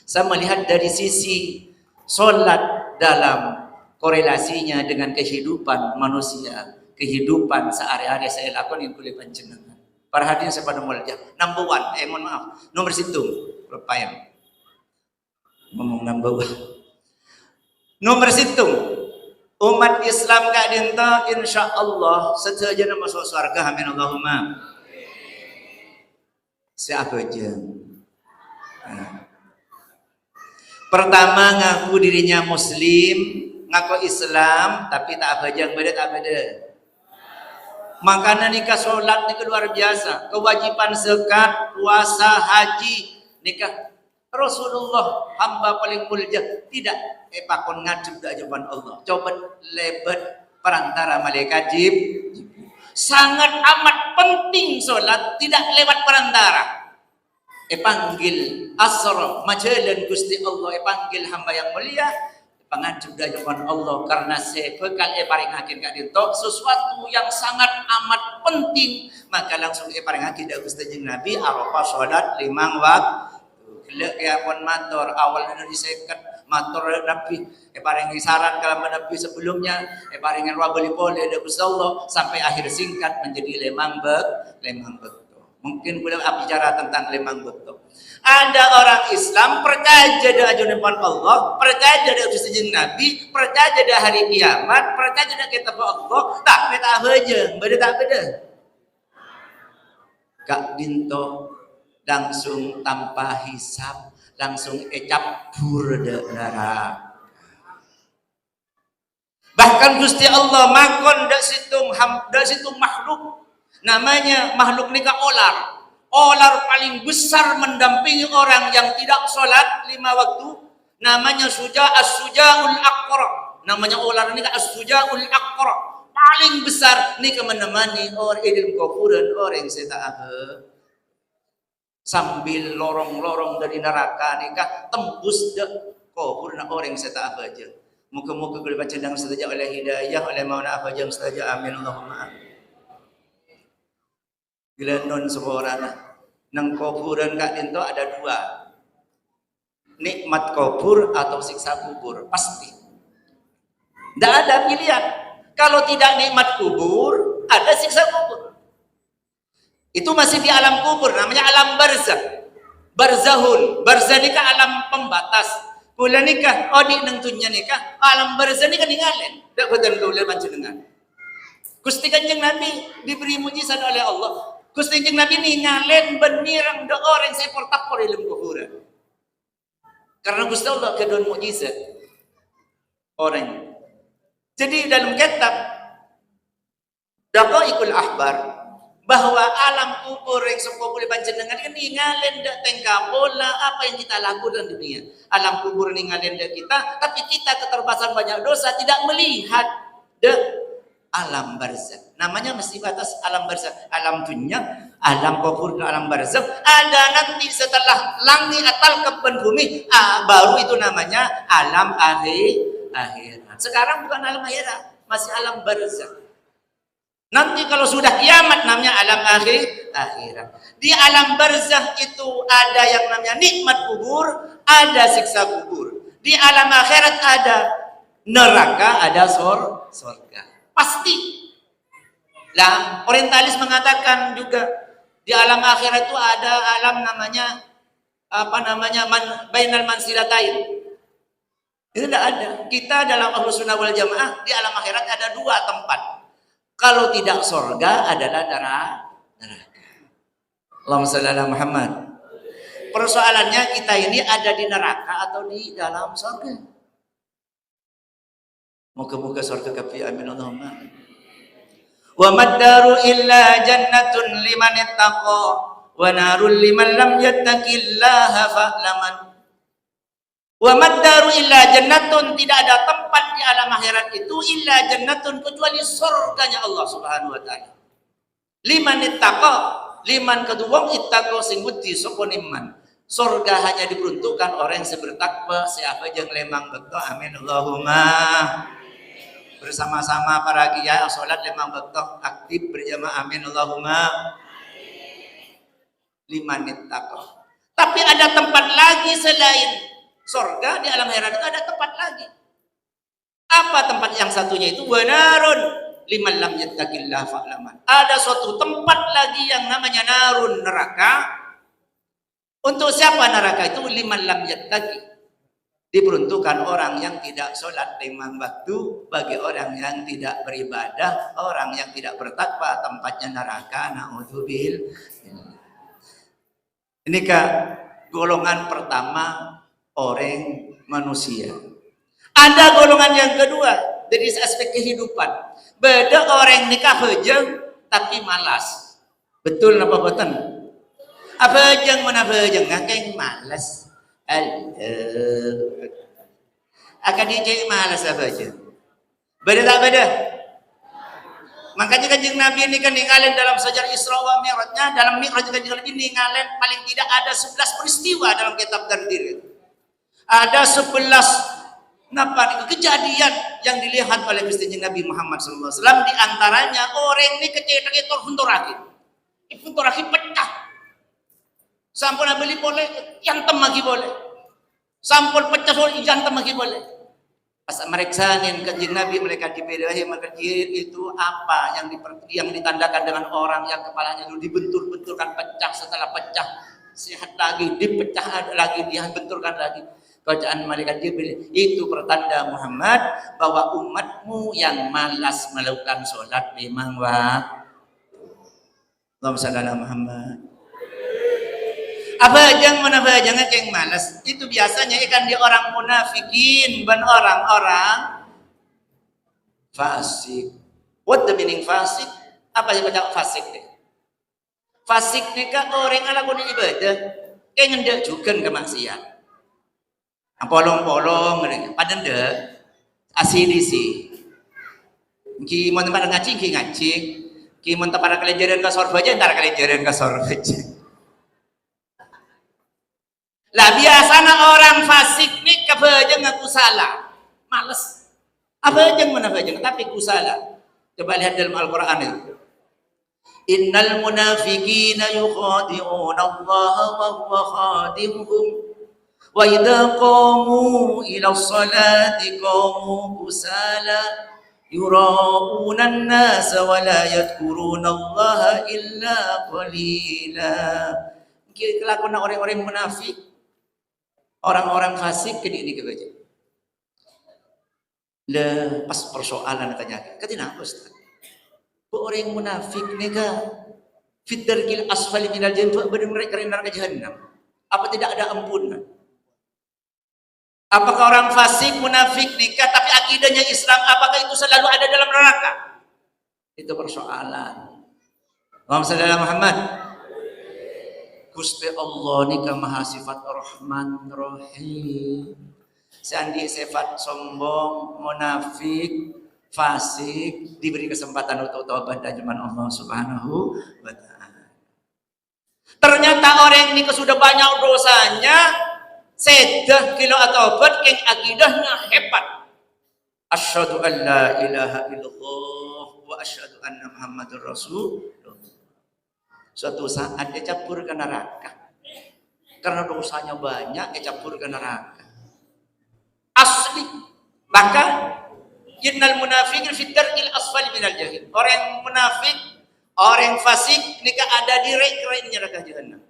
Speaker 6: Saya melihat dari sisi salat dalam korelasinya dengan kehidupan manusia, kehidupan sehari-hari saya lakukan yang kuliah panjenengan. Para hadirin saya pada mulia. Number one, mohon maaf, nomor situ lupayan. Ngomong number one. Nomor situ umat Islam kak dinta insyaallah setuju masuk surga, amin Allahumma. Siapa aja? Pertama ngaku dirinya Muslim, ngaku Islam, tapi tak apa aja, beda tak beda. Makanya nikah sholat nikah luar biasa, kewajiban zakat, puasa, haji, nikah Rasulullah hamba paling mulia tidak pakon ngadep dak jawaban Allah. Coba lebat perantara malaikat Jibril. Sangat amat penting solat tidak lewat perantara. Panggil asra majalan Gusti Allah, panggil hamba yang mulia pangajub dak jawaban Allah karena sebekal paringaken kak dinto sesuatu yang sangat amat penting, maka langsung paringaken dak Gusti Nabi Arafah salat 5 waktu. Lek ya pun matur awal dari seket matur Nabi paringi saran kalau Nabi sebelumnya paringin wabali pole ada Gusti Allah sampai akhir singkat menjadi lemang betul. Mungkin boleh bicara tentang lemang betul. Ada orang Islam percaya pada ajaran Allah, percaya pada Gusti Nabi, percaya pada hari kiamat, percaya pada kitab Allah, tak beda beda tak beda. Kak dinto langsung tanpa hisab, langsung ecap burdara. Bahkan Gusti Allah makon dak situ makhluk namanya makhluk nikah olar. Olar paling besar mendampingi orang yang tidak sholat 5 waktu namanya as-sujaul aqra. Namanya olar nikah as-sujaul aqra. Paling besar nikah menemani orang idil kufuran orang seta sambil lorong-lorong dari neraka nikah tembus dek kubur orang seta aja. Muka-muka kalau baca dan saja oleh hidayah oleh mauna apa jam saja amin Allahumma amin. Bila non seborana nang kuburan kak dinto ada 2. Nikmat kubur atau siksa kubur pasti. Tidak ada pilihan. Kalau tidak nikmat kubur, ada siksa kubur. Itu masih di alam kubur, namanya alam barzah. Barzahun, barzah nikah alam pembatas. Kula nikah, di nengtunya nikah, alam barzah nikah ninggalin. Tak betul kula panjenengan. Gusti Kanjeng Nabi diberi mujizat oleh Allah. Gusti Kanjeng Nabi ninggalin benirang do orang saya portapor dalam kuburan. Karena Gusti Allah kedon mujizat orang. Jadi dalam kitab Daqaiqul Ahbar bahwa alam kubur yang semua boleh panjenengan kan ninggalin dak tengka bola apa yang kita lakukan di dunia. Alam kubur ninggalin dak kita, tapi kita keterbatasan banyak dosa tidak melihat dak alam barzakh. Namanya mesti batas alam barzakh. Alam dunia Alam kubur dan alam barzakh ada nanti setelah langit atau ke bumi, baru itu namanya alam akhirat. Sekarang bukan alam akhirat, masih alam barzakh. Nanti kalau sudah kiamat namanya alam akhirat. Di alam barzakh itu ada yang namanya nikmat kubur, ada siksa kubur. Di alam akhirat ada neraka, ada surga. Pasti. Lah, orientalis mengatakan juga di alam akhirat itu ada alam namanya bainal mansilatain. Itu tidak ada. Kita dalam Ahlus Sunnah wal Jamaah di alam akhirat ada dua tempat. Kalau tidak surga adalah neraka. Allahumma shalli ala Muhammad. Persoalannya kita ini ada di neraka atau di dalam surga? Moga-moga surga kafi amin Allahumma. Wa maddaru illa jannatun liman ittaqa wa narul liman lam yattaqillaha fa'laman. Wa maddaru illa jannatun, tidak ada tempat di alam akhirat itu illa jannatun kecuali surganya Allah Subhanahu wa taala. Liman ittaqa, liman kedua ittaqa sing wedi sapa iman. Surga hanya diperuntukkan orang yang bertakwa, siapa yang lemang betul. Amin Allahumma. Bersama-sama para kiai salat lemang betul aktif berjamaah. Amin Allahumma. Liman ittaqa. Tapi ada tempat lagi selain surga di alam akhirat itu ada tempat lagi. Apa tempat yang satunya itu? Wanarun liman lam yattaqillah fa'laman. Ada suatu tempat lagi yang namanya narun, neraka. Untuk siapa neraka itu? Liman lam yattaqi. Diperuntukkan orang yang tidak sholat lima waktu, bagi orang yang tidak beribadah, orang yang tidak bertakwa, tempatnya neraka. Na'udzubillah. Ini kak golongan pertama orang manusia. Ada golongan yang kedua dari aspek kehidupan. Beda orang nikah hejeng tapi malas. Betul apa betul? Apa hejeng mana hejeng ngakeng malas. Akan dicek malas apa hejeng. Beda tak beda? Makanya kanjeng Nabi ini kan ninggalin dalam sejarah Isra wa Mi'rajnya, dalam Mi'raj kanjeng Nabi ninggalin paling tidak ada 11 peristiwa dalam kitab Taqdir. Ada 11 kejadian yang dilihat oleh Gusti Nabi Muhammad SAW. Di antaranya orang ini kecetak funturaki. Funturaki pecah. Sampun beli boleh, yang temagi boleh. Sampun pecah boleh, yang temagi boleh. Pas mereksanin kanjeng Nabi mereka dibelahi, maka itu apa yang ditandakan dengan orang yang kepalanya dulu dibentur-benturkan pecah, setelah pecah sehat lagi, dipecah lagi, dia benturkan lagi. Bacaan malaikat Jibril itu pertanda Muhammad bahwa umatmu yang malas melakukan sholat 5 waktu. Allahumma shalli ala Muhammad. Apa yang jangan yang malas itu biasanya ikan di orang munafikin dan orang-orang fasik. What the meaning fasik? Apa yang baca fasik deh? Fasik ni kan orang ala guna ibadah, kayak ngendak juga ke maksiat. Polong-polong, padahal deh, asli sih. Ki mau tempat ngacing, ki ngacing. Ki mau tempat kelejaran ke sorba aja, ntar kelejaran ke sorba aja. Lah biasanya orang fasik nih kebaja ngaku salah, males. Apa aja mana aja, tapi ku salah. Coba lihat dalam Al-Quran itu. Innal munafiqina yukhadi'una Allah wa huwa khadi'uhum. Wa idza qamu ila sholati qamu kusala yura'una an-nasa wa la yadhkuruna Allah illa qalila. Kelakuan orang-orang munafik, orang-orang fasik ini kebaca. Lah pas persoalan tanya, kenapa Ustaz? Orang munafik nega fit darkil asfali minal jannah, benar mereka neraka jahanam. Apa tidak ada ampunan? Apakah orang fasik munafik nikah tapi akidahnya Islam, apakah itu selalu ada dalam neraka? Itu persoalan. Allahumma shalli ala Muhammad. Gusti Allah nikah maha sifat Rahman Rahim. Seandi sifat sombong, munafik, fasik diberi kesempatan untuk taubat dan iman Allah Subhanahu wa taala. Ternyata orang ini sudah banyak dosanya, sedah kilo atau obat, keng akidahnya hebat. Asyhadu an la ilaha illallah wa asyhadu anna Muhammadur Rasulullah. Suatu saat dia campur ke neraka. Karena dosanya banyak, dia campur ke neraka. Asli. Bahkan innal munafiqin fi darkil asfali minal jahim. Orang munafik, orang fasik nikah ada di rek-rek neraka jahanam.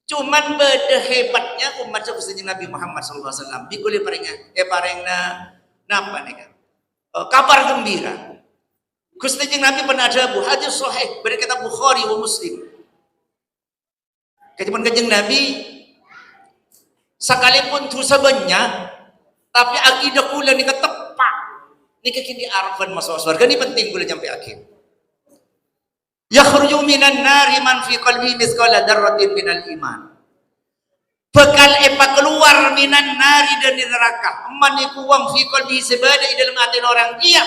Speaker 6: Cuman beda hebatnya umat Nabi Nabi Muhammad SAW. Bikuli parengna napa nih kan? Kabar gembira. Gusti Nabi pernah ada hadis sahih dari kitab Bukhari wa Muslim. Kecuman kanjeng Nabi sekalipun dosa banyak, tapi akidah kula nih ketepak. Nih kini arafan masuk surga ini penting kula sampai akhir. Yakhruju minan nari man fi qalbi mithqala dzarratin minal iman. Bekal epa keluar minan nari dari neraka. Man iku wong fi qalbi sebada di dalam hati orang dia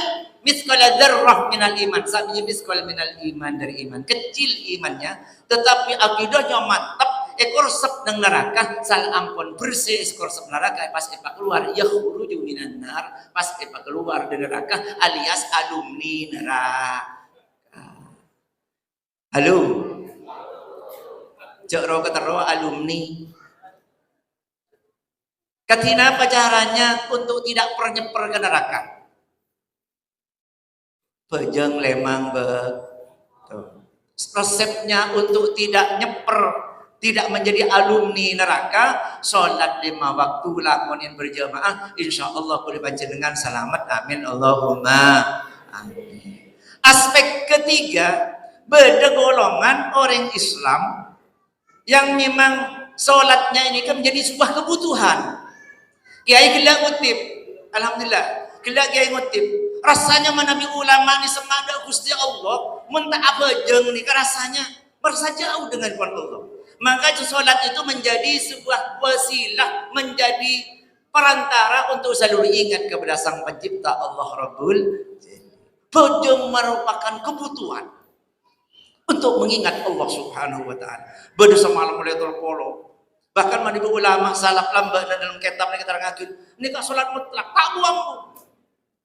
Speaker 6: mithqala dzarrah minal iman. Sabi mithqal minal iman dari iman. Kecil imannya tetapi akidahnya mantap. Ekor sep nang neraka sal ampun bersih ekor sep neraka pas epa keluar yakhruju minan nar pas epa keluar dari neraka alias alumni neraka. Halo, jero ketero alumni. Katina apa caranya untuk tidak pernyeper ke neraka? Bejeng lemang betul. Resepnya untuk tidak nyeper, tidak menjadi alumni neraka, sholat 5 waktu lakonin berjamaah, insya Allah boleh panjenengan selamat, amin Allahumma amin. Aspek ketiga, beda golongan orang Islam yang memang sholatnya ini kan menjadi sebuah kebutuhan. Kiai gila ngutip, alhamdulillah, gila kiai ngutip. Rasanya menabi ulama ni semada Gusti Allah, mentah apa jeng ni rasanya merasa jauh dengan Tuhan Allah. Maka sholat itu menjadi sebuah wasilah, menjadi perantara untuk selalu ingat kepada Sang Pencipta Allah Rabbul. Bojong merupakan kebutuhan untuk mengingat Allah Subhanahu wa taala. Beda semalam mulai terpolo. Bahkan manibu ulama salaf lambat dalam kitab ini keterangan ini kan salat mutlak tak buang.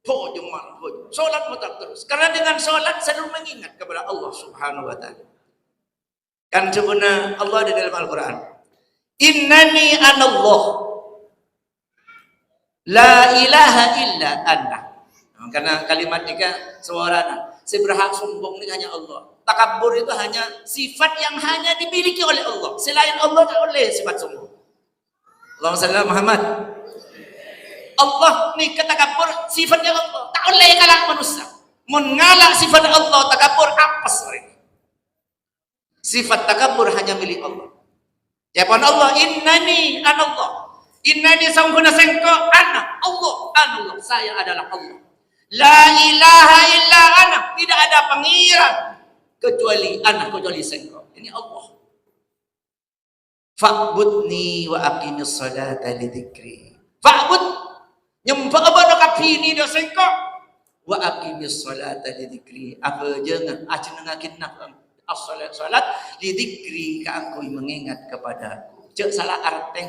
Speaker 6: Bojong mal, salat mutlak terus. Karena dengan salat selalu mengingat kepada Allah Subhanahu wa taala. Kan sebenarnya Allah di dalam Al-Qur'an. Innani anallah. La ilaha illa anna. Karena kalimat ini suaranya seberhak sombong ini hanya Allah. Takabur itu hanya sifat yang hanya dimiliki oleh Allah. Selain Allah tak boleh sifat sombong. Allahumma shalli ala Muhammad. Allah ni ketakabur sifatnya Allah. Tak boleh kalah manusia. Mengalah sifat Allah takabur apa sering. Sifat takabur hanya milik Allah. Jawaban Allah, innani anallah. Innani sangkuna sengko ana Allah. Anallah, saya adalah Allah. La ilaha illa ana, tidak ada pengira kecuali ana, kecuali sengko. Ini Allah. Fa'budni wa aqimis salata li dzikri. Fa'bud nyembah abana kapini do sengko wa aqimis salata li dzikri. Apa jangan ajenengakin nak as-salat li dzikri ka aku mengingat kepadaku. Cek salah arti.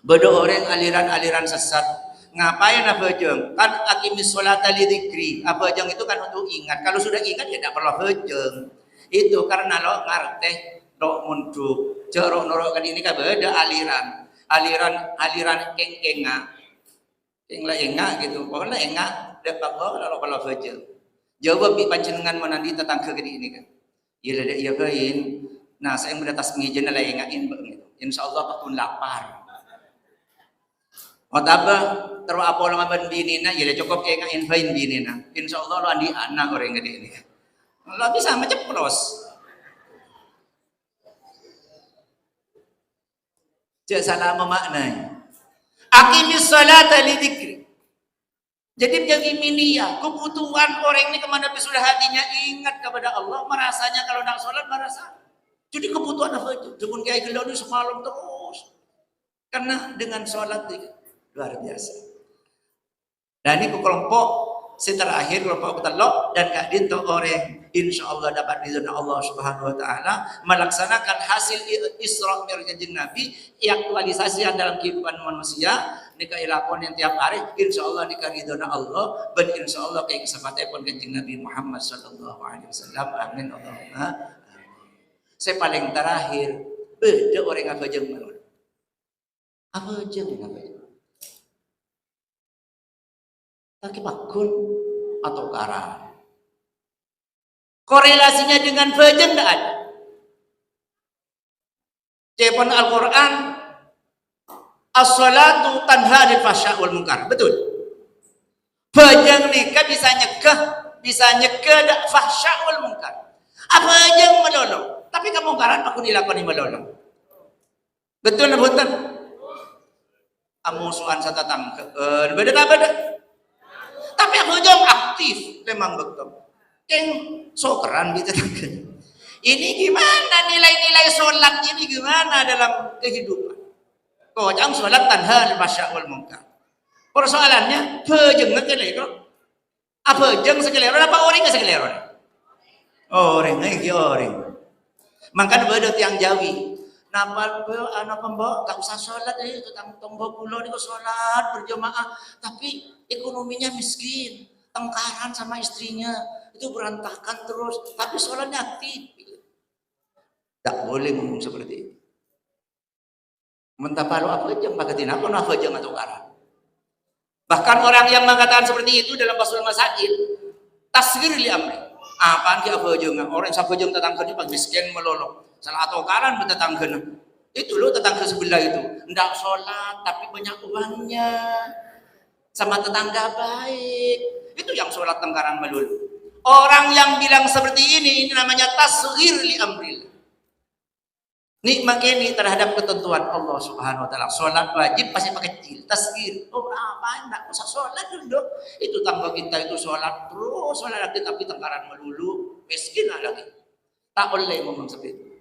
Speaker 6: Beda orang aliran-aliran sesat. Ngapain apa jeng? Kan aqimis sholata li dzikri. Apa jeng itu kan untuk ingat. Kalau sudah ingat ya tidak perlu bejeng. Itu karena lo ngarteh lo munduk. Cerok norok kan ini kan beda aliran. Aliran keng-kenga. Kengla enga gitu. Pokoknya enga dapat lo kalau bejeng. Jawab bi panjenengan menandi tentang kegede ini kan. Iya ada iya kain. Nah, saya mendatas mengijen lah engain begitu. Insyaallah pakun lapar. Otaba terus apa lama ban binina ya cukup kayak ngain binina. Insyaallah lo andi anak orang gede ini. Lo bisa meceplos. Cek salah memaknai. Aqimis salata li dzikri. Jadi menjadi milia, kebutuhan orang ini kemana sudah hatinya ingat kepada Allah, merasanya kalau nak sholat merasa. Jadi kebutuhan apa itu? Cuma kayak gelo ini semalam terus. Karena dengan sholat luar biasa. Dan ini kelompok Seterakhir kalau betalok dan kak dinto orang insya Allah dapat ridho Allah Subhanahu Wa Taala melaksanakan hasil Isra Mi'raj Nabi aktualisasi dalam kehidupan manusia nikah ilakon yang tiap hari insya Allah nikah ridho Allah dan insya Allah kayak kesempatan pun kanjeng Nabi Muhammad Sallallahu Alaihi Wasallam amin Allahumma. Saya paling terakhir beda orang apa jeng mana apa jeng kaki bakul atau karang. Korelasinya dengan fajr tidak ada. Cepon Al-Quran, as-salatu tanha 'anil fahsya' wal munkar. Betul. Fajr nikah bisa nyegah fahsya' wal munkar. Apa aja yang melolong, tapi kemungkaran aku dilakoni melolong. Betul na betul. Amusuhan sa tatang. Beda. Tapi aku jauh aktif memang betul. Yang sokeran gitu kan. Ini gimana nilai-nilai sholat ini gimana dalam kehidupan? Kau jangan sholat tanha al-fahsya' wal munkar. Persoalannya bejeng ngekelero. Apa jeng sekelero apa orang nggak sekelero? Orang lagi orang. Makanya beda tiang Jawi. Napal anak pembok gak usah sholat tutang tombok pulau itu sholat berjamaah tapi ekonominya miskin tengkaran sama istrinya itu berantakan terus tapi sholatnya aktif tak boleh ngomong seperti itu mentapalo apa aja pakatin apa aja nggak tukaran bahkan orang yang mengatakan seperti itu dalam Basul Masail tasghir li amri apaan ki apa aja nggak orang siapa aja tetangga di miskin melolong salah atau karan bertetangga itu loh tetangga sebelah itu ndak sholat tapi banyak uangnya sama tetangga baik itu yang sholat tengkaran melulu orang yang bilang seperti ini namanya tasghir li amrillah nikmati terhadap ketentuan Allah Subhanahu Wa Taala sholat wajib pasti pakai kecil tasghir apa ndak usah sholat dulu itu tangga kita itu sholat terus sholat lagi tapi tengkaran melulu miskin lagi tak boleh ngomong seperti itu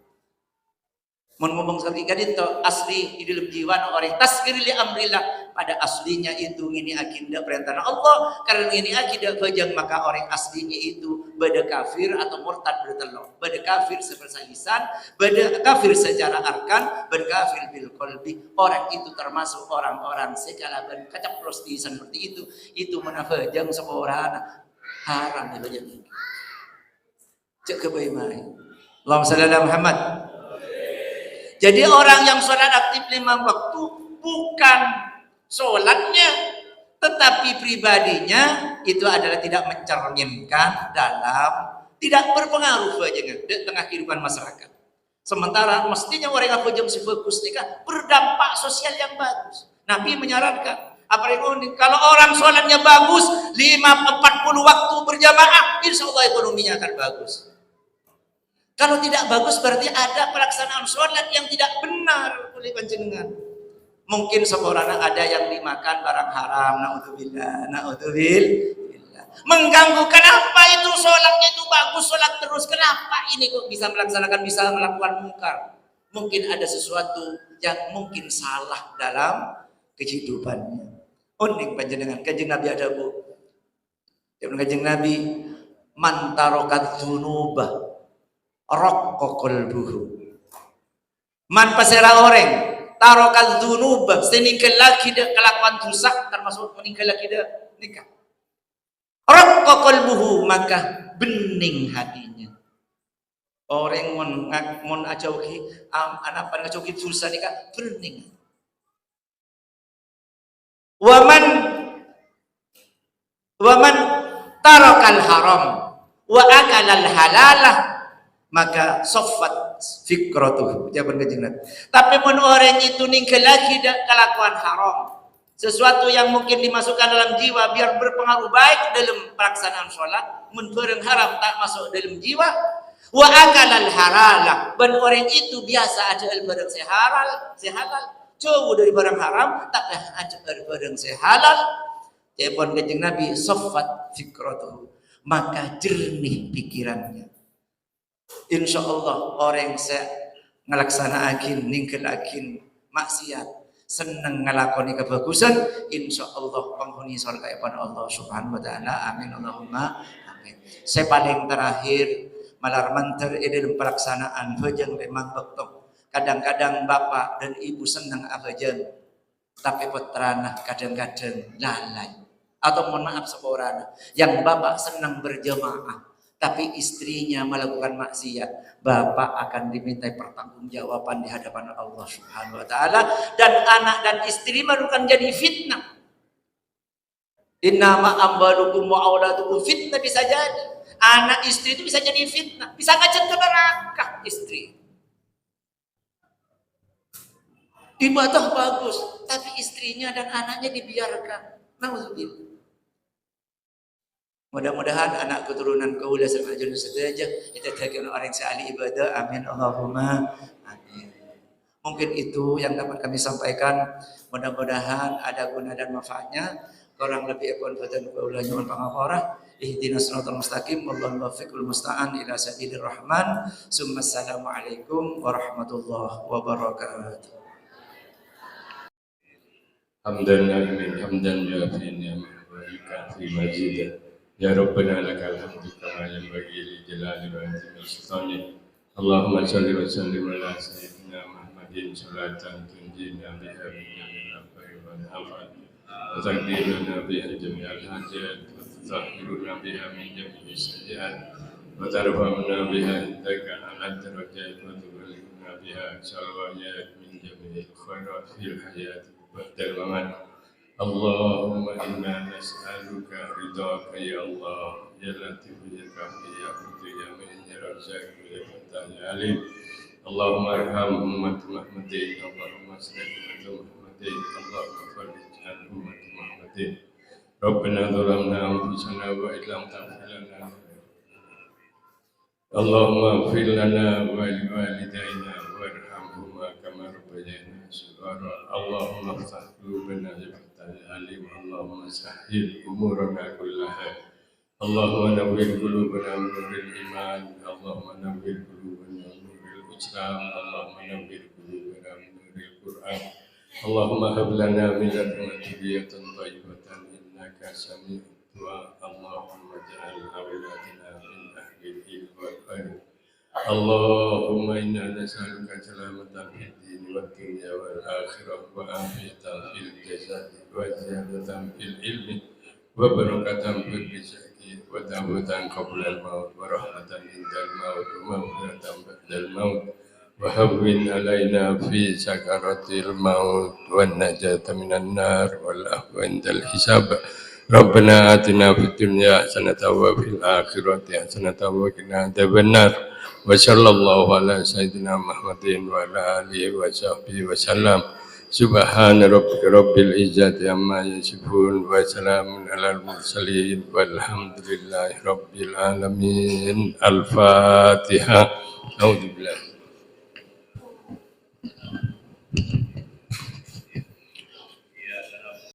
Speaker 6: ngomong sekali itu asli di dalam jiwa orang tasghir li amrillah pada aslinya itu ini akidah perintah Allah karena ini akidah bajang maka orang aslinya itu bada kafir atau murtad bertelur bada kafir secara lisan bada kafir secara arkan bada kafir bil qalbi orang itu termasuk orang-orang sekalaban kacapros di seperti itu menafajang seorang haram di bajang ini cek kebaimai Allahumma shalli ala Muhammad. Jadi orang yang sholat aktif 5 waktu bukan sholatnya, tetapi pribadinya itu adalah tidak mencerminkan dalam, tidak berpengaruh aja di tengah kehidupan masyarakat. Sementara mestinya orang yang jam fokus nikah berdampak sosial yang bagus. Nabi menyarankan, kalau orang sholatnya bagus 40 waktu berjamaah, insya Allah ekonominya akan bagus. Kalau tidak bagus berarti ada pelaksanaan sholat yang tidak benar oleh panjenengan. Mungkin seorang ada yang dimakan barang haram, naudzubillah. Mengganggu. Kenapa itu sholatnya itu bagus, sholat terus? Kenapa ini kok bisa melakukan mungkar? Mungkin ada sesuatu yang mungkin salah dalam kehidupannya. Unik panjenengan. Kanjeng Nabi ada bu. Kanjeng Nabi man tarokat dzunubah raqqa qalbuhu. Man pasera orang tarokat dzunubah seninggal lagi kelakuan dosa termasuk meninggal lagi nikah. Raqqa qalbuhu maka bening hatinya. Orang mon ajauki anak pada ngajauki dosa nikah bening. Waman tarakal haram wa akalal halalah maka soffat fikratuh. Jawaban kanjeng Nabi. Tapi mun orang itu ninggal lagi kelakuan haram, sesuatu yang mungkin dimasukkan dalam jiwa biar berpengaruh baik dalam pelaksanaan sholat, mun barang haram tak masuk dalam jiwa. Wa akalal halalah, dan orang itu biasa ada barang sehalal, jauh dari barang haram, tapi ada barang sehalal. Jawaban kanjeng Nabi soffat fikratuh, maka jernih pikirannya. Insya Allah orang yang ngelaksanakan ningkalakin maksiat seneng ngelakoni kebagusan, insya Allah penghuni surga pada Allah Subhanahu wa Ta'ala. Amin Allahumma amin. Saya paling terakhir malar manter dalam pelaksanaan hajang memang betul. Kadang-kadang bapak dan ibu senang hajang, tapi putrana kadang-kadang lalai. Atau mohon maaf seorang yang bapak senang berjamaah, tapi istrinya melakukan maksiat, bapak akan diminta pertanggungjawaban di hadapan Allah Subhanahu wa Ta'ala, dan anak dan istri bukan jadi fitnah. Innama amwalukum wa auladukum fitnah, bisa jadi anak istri itu bisa jadi fitnah, bisa ngajak ke neraka istri. Ibadah bagus, tapi istrinya dan anaknya dibiarkan. Nauzubillah. Mudah-mudahan anak keturunan kaula sama ajun saja kita jadi orang yang ahli ibadah. Amin Allahumma amin. Mungkin itu yang dapat kami sampaikan. Mudah-mudahan ada guna dan manfaatnya. Kurang lebih ekon fatan kaula nyuwun pangapunten. Ihdinas siratal mustaqim wallahu muwaffiqul musta'an ila sabilir rahman. Assalamualaikum warahmatullahi wabarakatuh.
Speaker 7: Hamdan amin hamdan yafi ni'mah wa yukafi majidah. Ya Rabbana lakal hamdu kama yanbaghi li jalali wajhika sultani. Allahumma shalli wa sallim ala sayyidina Muhammadin salatan tunjina biha min jami'il afai wal afat wa taqdiruna biha jami'al hajat wa tutahhiruna biha min jami'is sayyi'at wa tarfa'una biha indaka ala darajat wa tuballighuna biha salawat min jami'il khairat fil hayati wa dal mamat. Allahumma inna nas'aluka ridhaka ya Allah ya Latif ya Kafi ya Mutu ya Mu'in ya Razzaq ya Fattah ya Alim. Allahumma arham ummat Muhammadin, Allahumma salli ala Muhammadin, Allahumma farij an ummat Muhammadin. Rabbana dhalamna anfusana wa illam taghfir lana Allahumma ighfir lana wa li walidayna warhamhuma kama rabbayana shighara. Allahumma iftah qulubana alim. Allahumma sahhil umurana kullaha. Allahumma nawwir qulubana nuril iman. Allahumma nawwir qulubana nuril islam. Allahumma nawwir qulubana nuril Qur'an. Allahumma hab lana min ladunka dhurriyyatan thayyibatan innaka sami'ud du'a. Allahumma ij'al awladana min ahlil ilmi wal ilm. Allahumma inna nas'aluka salamatan fid din wad dunya wal akhirah wa afiyatan fil jasad wa ziyadatan fil ilmi wa barakatan fil rizqi wa tawbatan qabla al maut wa rahmatan indal maut wa maghfiratan ba'dal maut wa hawwin alaina fi sakaratil maut wan najata minan nar wal afwa indal hisab. Rabbana atina fid dunya hasanatan wa fil akhirati hasanatan wa qina adzabannar. Wa sallallahu ala sayyidina Muhammadin wa ala alihi wa sahbihi wa sallam. Subhana rabbika rabbil izzati amma yasifun wa salamun alal mursalin walhamdulillahi rabbil alamin. Al-Fatihah. A'udzubillahi